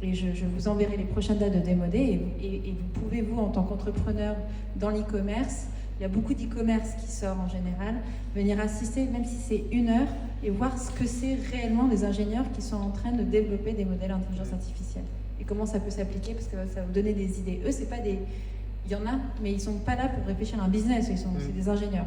Et je vous enverrai les prochaines dates de démodé. Et vous pouvez, vous, en tant qu'entrepreneur dans l'e-commerce, il y a beaucoup d'e-commerce qui sort en général, venir assister, même si c'est 1 heure, et voir ce que c'est réellement des ingénieurs qui sont en train de développer des modèles d'intelligence artificielle. Et comment ça peut s'appliquer, parce que ça va vous donner des idées. Eux, c'est pas des... Il y en a, mais ils ne sont pas là pour réfléchir à un business, c'est des ingénieurs.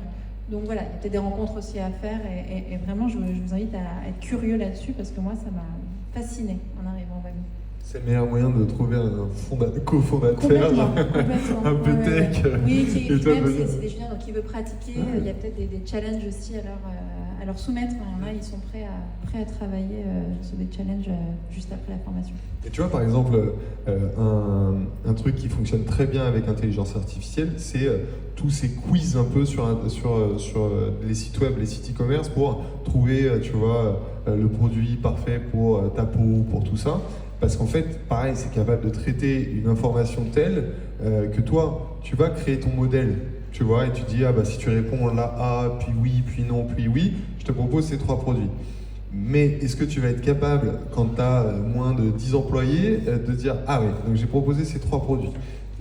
Donc voilà, il y a peut-être des rencontres aussi à faire, et vraiment, je vous invite à être curieux là-dessus, parce que moi, ça m'a fasciné en arrivant au wagon. C'est le meilleur moyen de trouver un cofondateur, complètement. un peu tech. Oui, et puis même, c'est des juniors, donc qui veut pratiquer. Il y a peut-être des challenges aussi à à leur soumettre. Il y en a, ils sont prêts à travailler sur des challenges juste après la formation. Et tu vois, par exemple, un truc qui fonctionne très bien avec l'intelligence artificielle, c'est tous ces quiz un peu sur les sites web, les sites e-commerce pour trouver, tu vois, le produit parfait pour ta peau, pour tout ça. Parce qu'en fait, pareil, c'est capable de traiter une information telle que toi, tu vas créer ton modèle, tu vois, et tu dis, ah bah si tu réponds là A, puis oui, puis non, puis oui, je te propose ces 3 produits. Mais est-ce que tu vas être capable, quand tu as moins de 10 employés, de dire, ah oui, donc j'ai proposé ces 3 produits.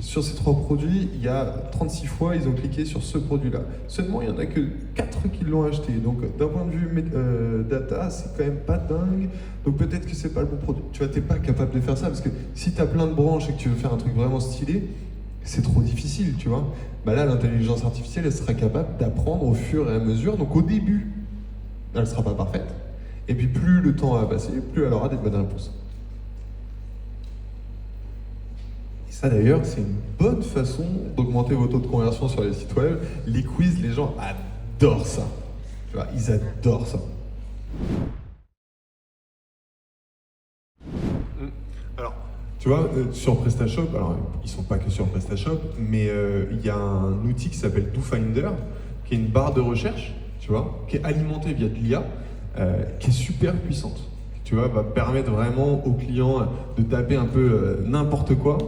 Sur ces 3 produits, il y a 36 fois, ils ont cliqué sur ce produit-là. Seulement, il n'y en a que 4 qui l'ont acheté. Donc, d'un point de vue data, c'est quand même pas dingue. Donc, peut-être que c'est pas le bon produit. Tu vois, t'es pas capable de faire ça parce que si tu as plein de branches et que tu veux faire un truc vraiment stylé, c'est trop difficile, tu vois. Bah là, l'intelligence artificielle, elle sera capable d'apprendre au fur et à mesure. Donc, au début, elle ne sera pas parfaite. Et puis, plus le temps va passer, plus elle aura des bonnes réponses. Ça d'ailleurs, c'est une bonne façon d'augmenter vos taux de conversion sur les sites web. Les quiz, les gens adorent ça. Tu vois, ils adorent ça. Alors, tu vois, sur PrestaShop, alors ils sont pas que sur PrestaShop, mais il y a un outil qui s'appelle DoFinder, qui est une barre de recherche, tu vois, qui est alimentée via de l'IA, qui est super puissante. Tu vois, va permettre vraiment aux clients de taper un peu n'importe quoi.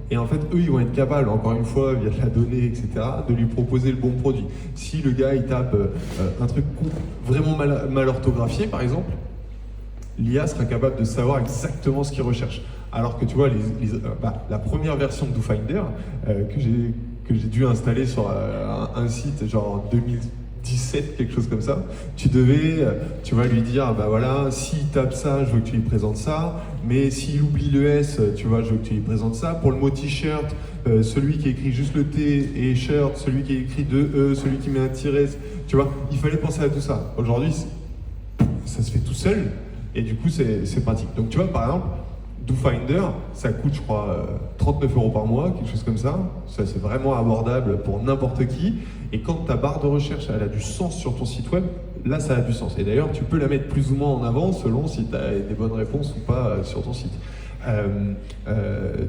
Et en fait, eux, ils vont être capables, encore une fois, via de la donnée, etc., de lui proposer le bon produit. Si le gars, il tape un truc vraiment mal orthographié, par exemple, l'IA sera capable de savoir exactement ce qu'il recherche. Alors que tu vois, la première version de DoFinder que j'ai dû installer sur un site, genre en 2017, quelque chose comme ça, tu vas lui dire, bah voilà, s'il tape ça, je veux que tu lui présentes ça, mais s'il oublie le S, tu vois, je veux que tu lui présentes ça. Pour le mot t-shirt, celui qui écrit juste le T et shirt, celui qui écrit 2 E, celui qui met un tiret, tu vois, il fallait penser à tout ça. Aujourd'hui, ça se fait tout seul, et du coup, c'est pratique. Donc tu vois, par exemple, DoFinder, ça coûte, je crois, 39 € par mois, quelque chose comme ça. Ça, c'est vraiment abordable pour n'importe qui. Et quand ta barre de recherche, elle a du sens sur ton site web, là, ça a du sens. Et d'ailleurs, tu peux la mettre plus ou moins en avant selon si tu as des bonnes réponses ou pas sur ton site.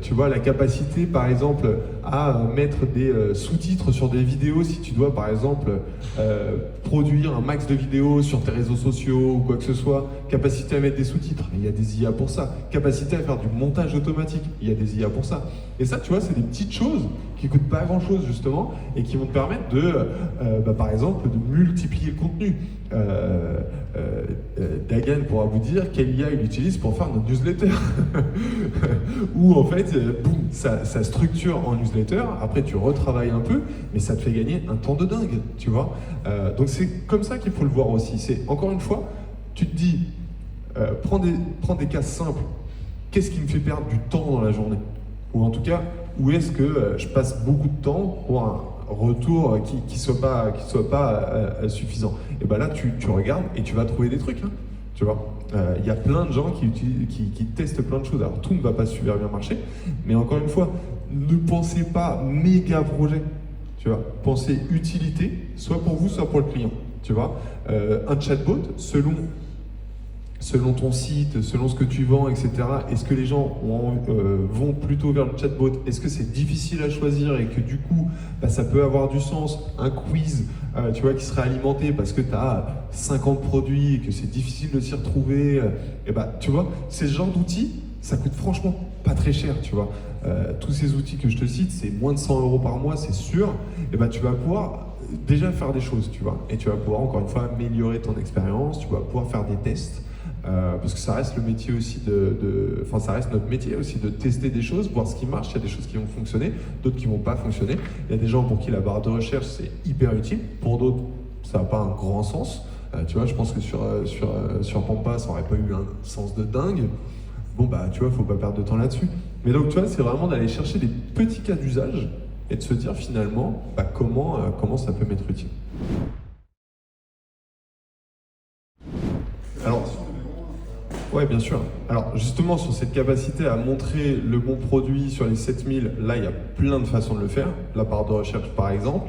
Tu vois, la capacité, par exemple, à mettre des sous-titres sur des vidéos, si tu dois, par exemple, produire un max de vidéos sur tes réseaux sociaux ou quoi que ce soit, capacité à mettre des sous-titres, il y a des IA pour ça. Capacité à faire du montage automatique, il y a des IA pour ça. Et ça, tu vois, c'est des petites choses qui coûtent pas grand-chose, justement, et qui vont te permettre par exemple, de multiplier le contenu. Dagan pourra vous dire quelle IA il utilise pour faire notre newsletter. Où en fait, boum, ça structure en newsletter, après tu retravailles un peu, mais ça te fait gagner un temps de dingue, tu vois. Donc c'est comme ça qu'il faut le voir aussi. C'est, encore une fois, tu te dis, prends des cas simples. Qu'est-ce qui me fait perdre du temps dans la journée? Ou en tout cas, où est-ce que je passe beaucoup de temps pour un retour qui soit pas suffisant? Et ben là, tu regardes et tu vas trouver des trucs, hein, tu vois. Il y a plein de gens qui testent plein de choses. Alors tout ne va pas super bien marcher, mais encore une fois, ne pensez pas méga projet, tu vois. Pensez utilité, soit pour vous, soit pour le client, tu vois. Un chatbot, selon ton site, selon ce que tu vends, etc. Est-ce que les gens vont plutôt vers le chatbot? Est-ce que c'est difficile à choisir et que du coup, ça peut avoir du sens? Un quiz, tu vois, qui serait alimenté parce que tu as 50 produits et que c'est difficile de s'y retrouver. Et tu vois, c'est ce genre d'outils, ça coûte franchement pas très cher, tu vois. Tous ces outils que je te cite, c'est moins de 100 € par mois, c'est sûr. Et tu vas pouvoir déjà faire des choses, tu vois. Et tu vas pouvoir, encore une fois, améliorer ton expérience, tu vas pouvoir faire des tests. Parce que ça reste le métier aussi ça reste notre métier aussi de tester des choses, voir ce qui marche. Il y a des choses qui vont fonctionner, d'autres qui vont pas fonctionner. Il y a des gens pour qui la barre de recherche c'est hyper utile, pour d'autres ça n'a pas un grand sens. Tu vois, je pense que sur Pampa ça aurait pas eu un sens de dingue. Bon tu vois, faut pas perdre de temps là-dessus. Mais donc tu vois, c'est vraiment d'aller chercher des petits cas d'usage et de se dire finalement comment ça peut m'être utile. Alors, ouais, bien sûr. Alors, justement, sur cette capacité à montrer le bon produit sur les 7000, là, il y a plein de façons de le faire. La barre de recherche, par exemple.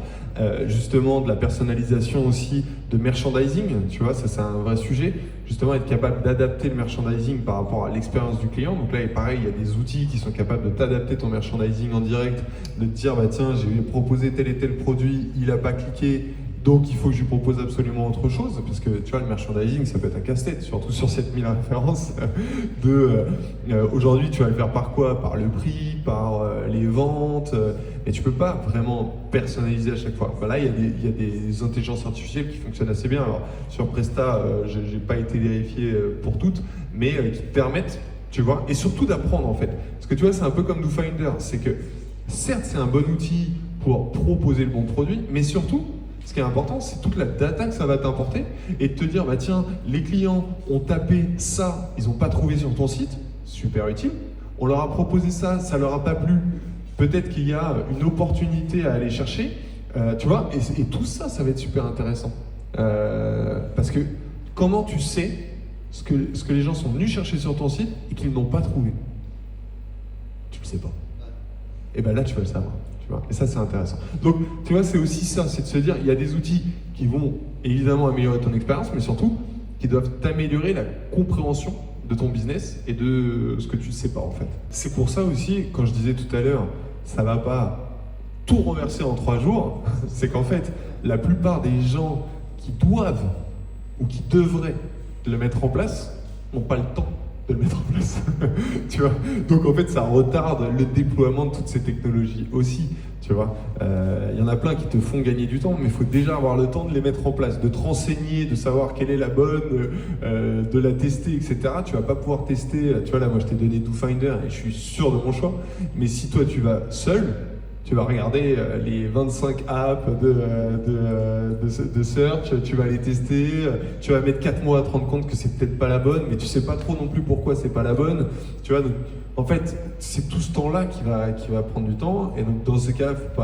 Justement, de la personnalisation aussi de merchandising, tu vois, ça c'est un vrai sujet. Justement, être capable d'adapter le merchandising par rapport à l'expérience du client. Donc là, pareil, il y a des outils qui sont capables de t'adapter ton merchandising en direct, de te dire, bah tiens, j'ai proposé tel et tel produit, il n'a pas cliqué, donc il faut que je lui propose absolument autre chose, parce que tu vois, le merchandising, ça peut être un casse-tête, surtout sur 7000 références. Aujourd'hui, tu vas le faire par quoi? Par le prix, par les ventes, et tu peux pas vraiment personnaliser à chaque fois. Là, il y a des intelligences artificielles qui fonctionnent assez bien. Alors, sur Presta, j'ai pas été vérifié pour toutes, mais qui te permettent, tu vois, et surtout d'apprendre en fait. Parce que tu vois, c'est un peu comme DoFinder, c'est que certes, c'est un bon outil pour proposer le bon produit, mais surtout, ce qui est important, c'est toute la data que ça va t'apporter et de te dire, bah tiens, les clients ont tapé ça, ils n'ont pas trouvé sur ton site, super utile. On leur a proposé ça, ça leur a pas plu. Peut-être qu'il y a une opportunité à aller chercher, tu vois, et tout ça, ça va être super intéressant. Parce que comment tu sais ce que les gens sont venus chercher sur ton site et qu'ils n'ont pas trouvé? Tu le sais pas. Et bien là, tu vas le savoir. Tu vois, et ça, c'est intéressant. Donc, tu vois, c'est aussi ça, c'est de se dire, il y a des outils qui vont évidemment améliorer ton expérience, mais surtout, qui doivent t'améliorer la compréhension de ton business et de ce que tu ne sais pas en fait. C'est pour ça aussi, quand je disais tout à l'heure, ça va pas tout renverser en 3 jours, c'est qu'en fait, la plupart des gens qui doivent ou qui devraient le mettre en place n'ont pas le temps de le mettre en place. Tu vois, donc en fait ça retarde le déploiement de toutes ces technologies aussi, tu vois. Il y en a plein qui te font gagner du temps, mais il faut déjà avoir le temps de les mettre en place, de te renseigner, de savoir quelle est la bonne, de la tester, etc. Tu vas pas pouvoir tester, tu vois là moi je t'ai donné DoFinder et je suis sûr de mon choix, mais si toi tu vas seul, tu vas regarder les 25 apps de search, tu vas les tester, tu vas mettre 4 mois à te rendre compte que c'est peut-être pas la bonne, mais tu sais pas trop non plus pourquoi c'est pas la bonne. Tu vois, donc, en fait, c'est tout ce temps-là qui va prendre du temps. Et donc dans ce cas, faut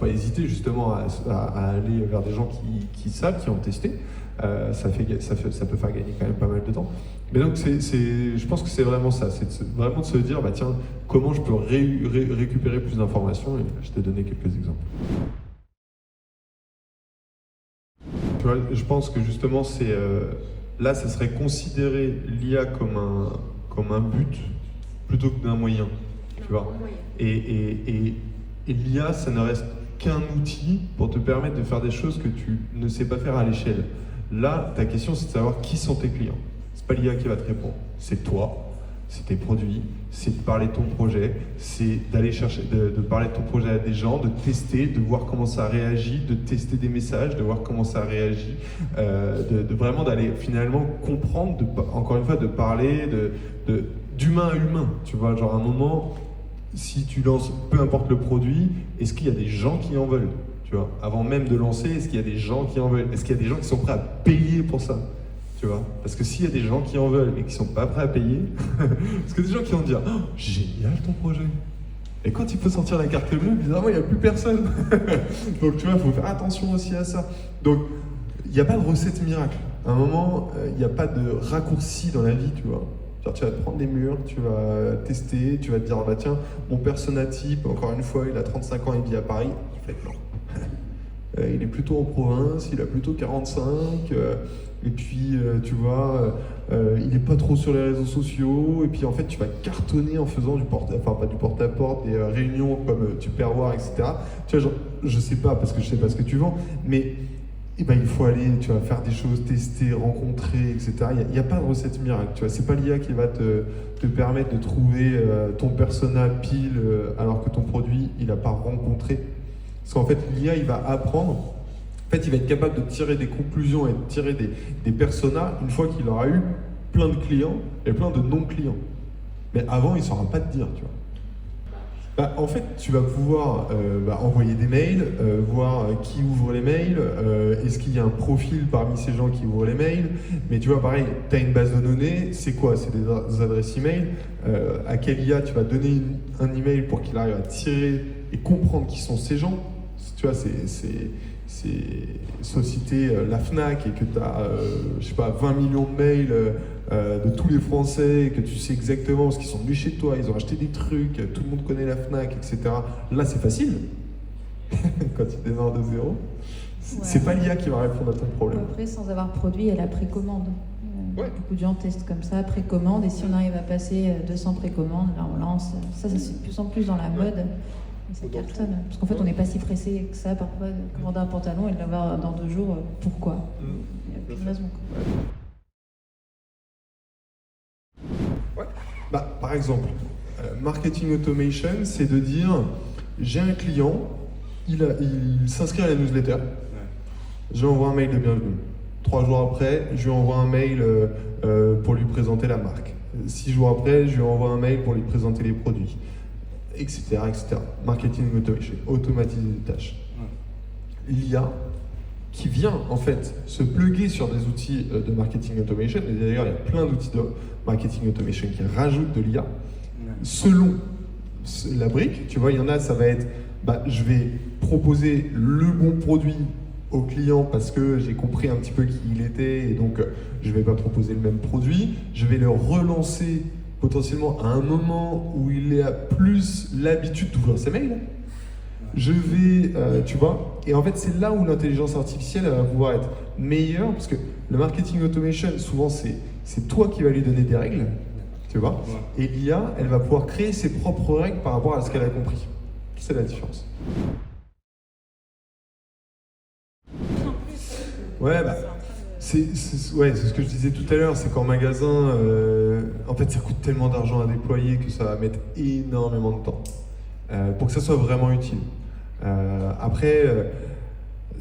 pas hésiter justement à aller vers des gens qui savent, qui ont testé. Ça peut faire gagner quand même pas mal de temps. Mais donc je pense que c'est vraiment ça, c'est vraiment de se dire, bah tiens, comment je peux récupérer plus d'informations, et je t'ai donné quelques exemples. Tu vois, je pense que justement, là, ça serait considérer l'IA comme un but plutôt que d'un moyen, tu vois. Et l'IA, ça ne reste qu'un outil pour te permettre de faire des choses que tu ne sais pas faire à l'échelle. Là, ta question, c'est de savoir qui sont tes clients. C'est pas l'IA qui va te répondre, c'est toi, c'est tes produits, c'est de parler de ton projet, c'est d'aller chercher, de parler de ton projet à des gens, de tester, de voir comment ça réagit, de tester des messages, de voir comment ça réagit, de vraiment d'aller finalement comprendre, encore une fois, de parler d'humain à humain, tu vois, genre à un moment, si tu lances, peu importe le produit, est-ce qu'il y a des gens qui en veulent, tu vois, avant même de lancer, est-ce qu'il y a des gens qui en veulent, est-ce qu'il y a des gens qui sont prêts à payer pour ça? Tu vois, parce que s'il y a des gens qui en veulent et qui sont pas prêts à payer, parce que des gens qui vont dire oh, génial ton projet. Et quand il faut sortir la carte bleue, bizarrement il n'y a plus personne. Donc tu vois, il faut faire attention aussi à ça. Donc il n'y a pas de recette miracle. À un moment, il n'y a pas de raccourci dans la vie, tu vois. Genre, tu vas te prendre des murs, tu vas tester, tu vas te dire bah tiens, mon persona type, encore une fois, il a 35 ans, il vit à Paris. En fait non. Il est plutôt en province, il a plutôt 45. Et puis, tu vois, il n'est pas trop sur les réseaux sociaux. Et puis, en fait, tu vas cartonner en faisant pas du porte-à-porte, des réunions comme Tupperware, etc. Tu vois, genre, je sais pas, parce que je sais pas ce que tu vends, mais eh ben, il faut aller, tu vas faire des choses, tester, rencontrer, etc. Il n'y a pas de recette miracle, tu vois. C'est pas l'IA qui va te permettre de trouver ton persona pile alors que ton produit, il n'a pas rencontré. Parce qu'en fait, l'IA, il va apprendre. En fait, il va être capable de tirer des conclusions et de tirer des personas une fois qu'il aura eu plein de clients et plein de non-clients. Mais avant, il ne saura pas te dire, tu vois. Bah, en fait, tu vas pouvoir envoyer des mails, voir qui ouvre les mails, est-ce qu'il y a un profil parmi ces gens qui ouvrent les mails. Mais tu vois, pareil, tu as une base de données, c'est quoi? C'est des adresses email. À quel IA tu vas donner un email pour qu'il arrive à tirer et comprendre qui sont ces gens. Tu vois, c'est société la Fnac et que tu as, je sais pas, 20 millions de mails de tous les Français, et que tu sais exactement ce qu'ils sont venus chez toi, ils ont acheté des trucs, tout le monde connaît la Fnac, etc. Là, c'est facile, quand tu démarres de zéro. C'est pas l'IA qui va répondre à ton problème. Après, sans avoir produit, il y a la précommande. Ouais. Beaucoup de gens testent comme ça, précommande, et si on arrive à passer 200 précommandes, là on lance. Ça se fait de plus en plus dans la mode, et ça cartonne. Parce qu'en fait, on n'est pas si pressé que ça parfois de commander un pantalon et de l'avoir dans 2 jours. Pourquoi? Il n'y a plus de raison. Ouais. Bah, par exemple, marketing automation, c'est de dire j'ai un client, il s'inscrit à la newsletter, je lui envoie un mail de bienvenue. 3 jours après, je lui envoie un mail pour lui présenter la marque. 6 jours après, je lui envoie un mail pour lui présenter les produits, etc. etc. Marketing automation, automatiser des tâches. L'IA qui vient en fait se plugger sur des outils de marketing automation, et d'ailleurs il y a plein d'outils de marketing automation qui rajoutent de l'IA, selon la brique, tu vois, il y en a, ça va être, je vais proposer le bon produit au client parce que j'ai compris un petit peu qui il était et donc je ne vais pas proposer le même produit. Je vais le relancer potentiellement à un moment où il a plus l'habitude d'ouvrir ses mails. Je vais, tu vois, et en fait c'est là où l'intelligence artificielle va pouvoir être meilleure parce que le marketing automation, souvent c'est toi qui vas lui donner des règles, tu vois, et l'IA, elle va pouvoir créer ses propres règles par rapport à ce qu'elle a compris. C'est la différence. Ouais, c'est ce que je disais tout à l'heure, c'est qu'en magasin, en fait, ça coûte tellement d'argent à déployer que ça va mettre énormément de temps pour que ça soit vraiment utile. Après,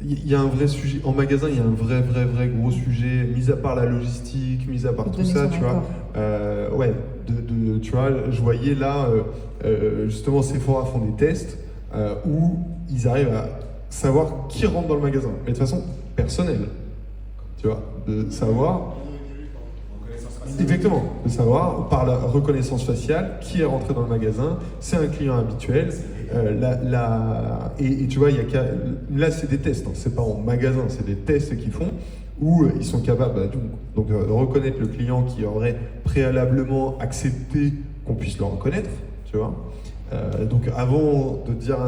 il y a un vrai sujet, en magasin, il y a un vrai gros sujet, mis à part la logistique, mis à part tout ça, tu vois. Tu vois, je voyais là, justement, Sephora font des tests où ils arrivent à savoir qui rentre dans le magasin, mais de façon personnelle, tu vois, de savoir, exactement, de savoir par la reconnaissance faciale qui est rentré dans le magasin, c'est un client habituel, et tu vois, là c'est des tests, hein, c'est pas en magasin, c'est des tests qu'ils font, où ils sont capables de reconnaître le client qui aurait préalablement accepté qu'on puisse le reconnaître, tu vois. Donc avant de dire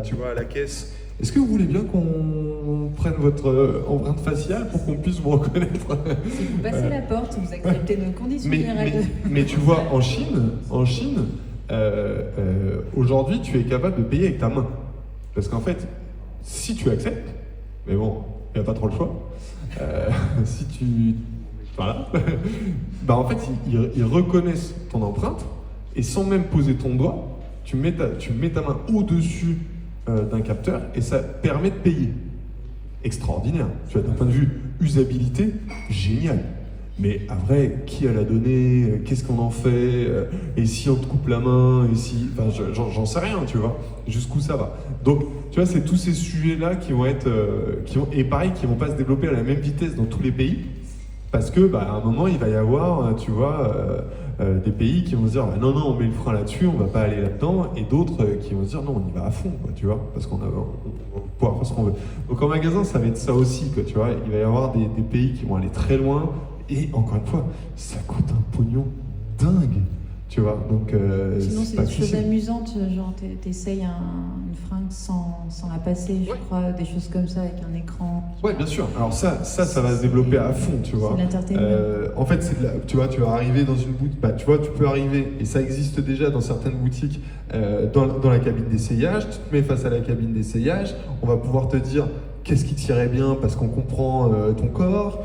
tu vois, à la caisse, est-ce que vous voulez bien qu'on prenne votre empreinte faciale pour qu'on puisse vous reconnaître? Si vous passez la porte, vous acceptez nos conditions générales. Mais tu vois, en Chine, aujourd'hui, tu es capable de payer avec ta main. Parce qu'en fait, si tu acceptes, mais bon, il n'y a pas trop le choix, si tu... Voilà. En fait, ils reconnaissent ton empreinte, et sans même poser ton doigt, tu mets ta main au-dessus d'un capteur et ça permet de payer. Extraordinaire. Tu vois, d'un point de vue usabilité, génial. Mais après, qui a la donnée? Qu'est-ce qu'on en fait? Et si on te coupe la main? Et si... Enfin, j'en sais rien, tu vois. Jusqu'où ça va? Donc, tu vois, c'est tous ces sujets-là qui vont être... et pareil, qui vont pas se développer à la même vitesse dans tous les pays. Parce que, à un moment, il va y avoir, tu vois... des pays qui vont se dire non, on met le frein là-dessus, on va pas aller là-dedans, et d'autres qui vont se dire non, on y va à fond, quoi, tu vois, parce qu'on va pouvoir faire ce qu'on veut. Donc en magasin, ça va être ça aussi, quoi, tu vois, il va y avoir des pays qui vont aller très loin, et encore une fois, ça coûte un pognon dingue, tu vois, donc sinon c'est pas des choses accessible. amusantes, genre t'essayes une fringue sans la passer, je crois, des choses comme ça avec un écran. Ouais, bien sûr. Alors ça va se développer à fond, tu vois. C'est l'entertainment. En fait, tu vois, tu vas arriver dans une boutique, tu vois, tu peux arriver, et ça existe déjà dans certaines boutiques, dans la cabine d'essayage, tu te mets face à la cabine d'essayage, on va pouvoir te dire qu'est-ce qui t'irait bien parce qu'on comprend ton corps,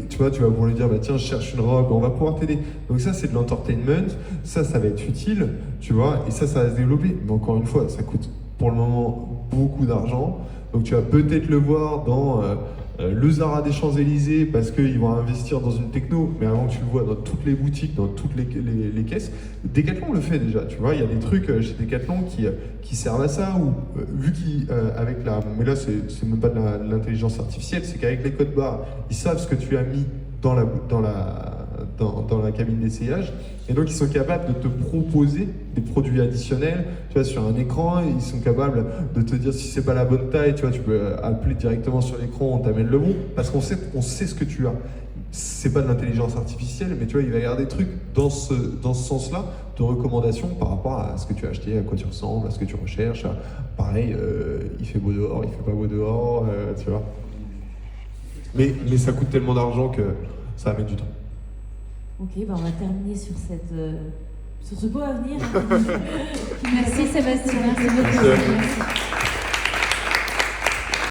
tu vois, tu vas pouvoir lui dire, tiens, je cherche une robe, on va pouvoir t'aider. Donc ça, c'est de l'entertainment, ça va être utile, tu vois, et ça va se développer. Mais encore une fois, ça coûte pour le moment beaucoup d'argent. Donc tu vas peut-être le voir dans le Zara des Champs-Élysées parce qu'ils vont investir dans une techno, mais avant que tu le vois dans toutes les boutiques, dans toutes les caisses, Decathlon le fait déjà, tu vois, il y a des trucs chez Decathlon qui servent à ça, ou vu qu'avec mais là c'est même pas de l'intelligence artificielle, c'est qu'avec les codes barres, ils savent ce que tu as mis dans la cabine d'essayage, et donc ils sont capables de te proposer des produits additionnels, tu vois, sur un écran, ils sont capables de te dire si c'est pas la bonne taille, tu vois, tu peux appeler directement sur l'écran, on t'amène le bon, parce qu'on sait ce que tu as. c'est pas de l'intelligence artificielle, mais tu vois, il va y avoir des trucs dans ce sens-là de recommandation par rapport à ce que tu as acheté, à quoi tu ressembles, à ce que tu recherches. Pareil, il fait beau dehors, il fait pas beau dehors, tu vois. Mais ça coûte tellement d'argent que ça va mettre du temps. Ok, bah on va terminer sur sur ce beau avenir. Merci Sébastien. Merci.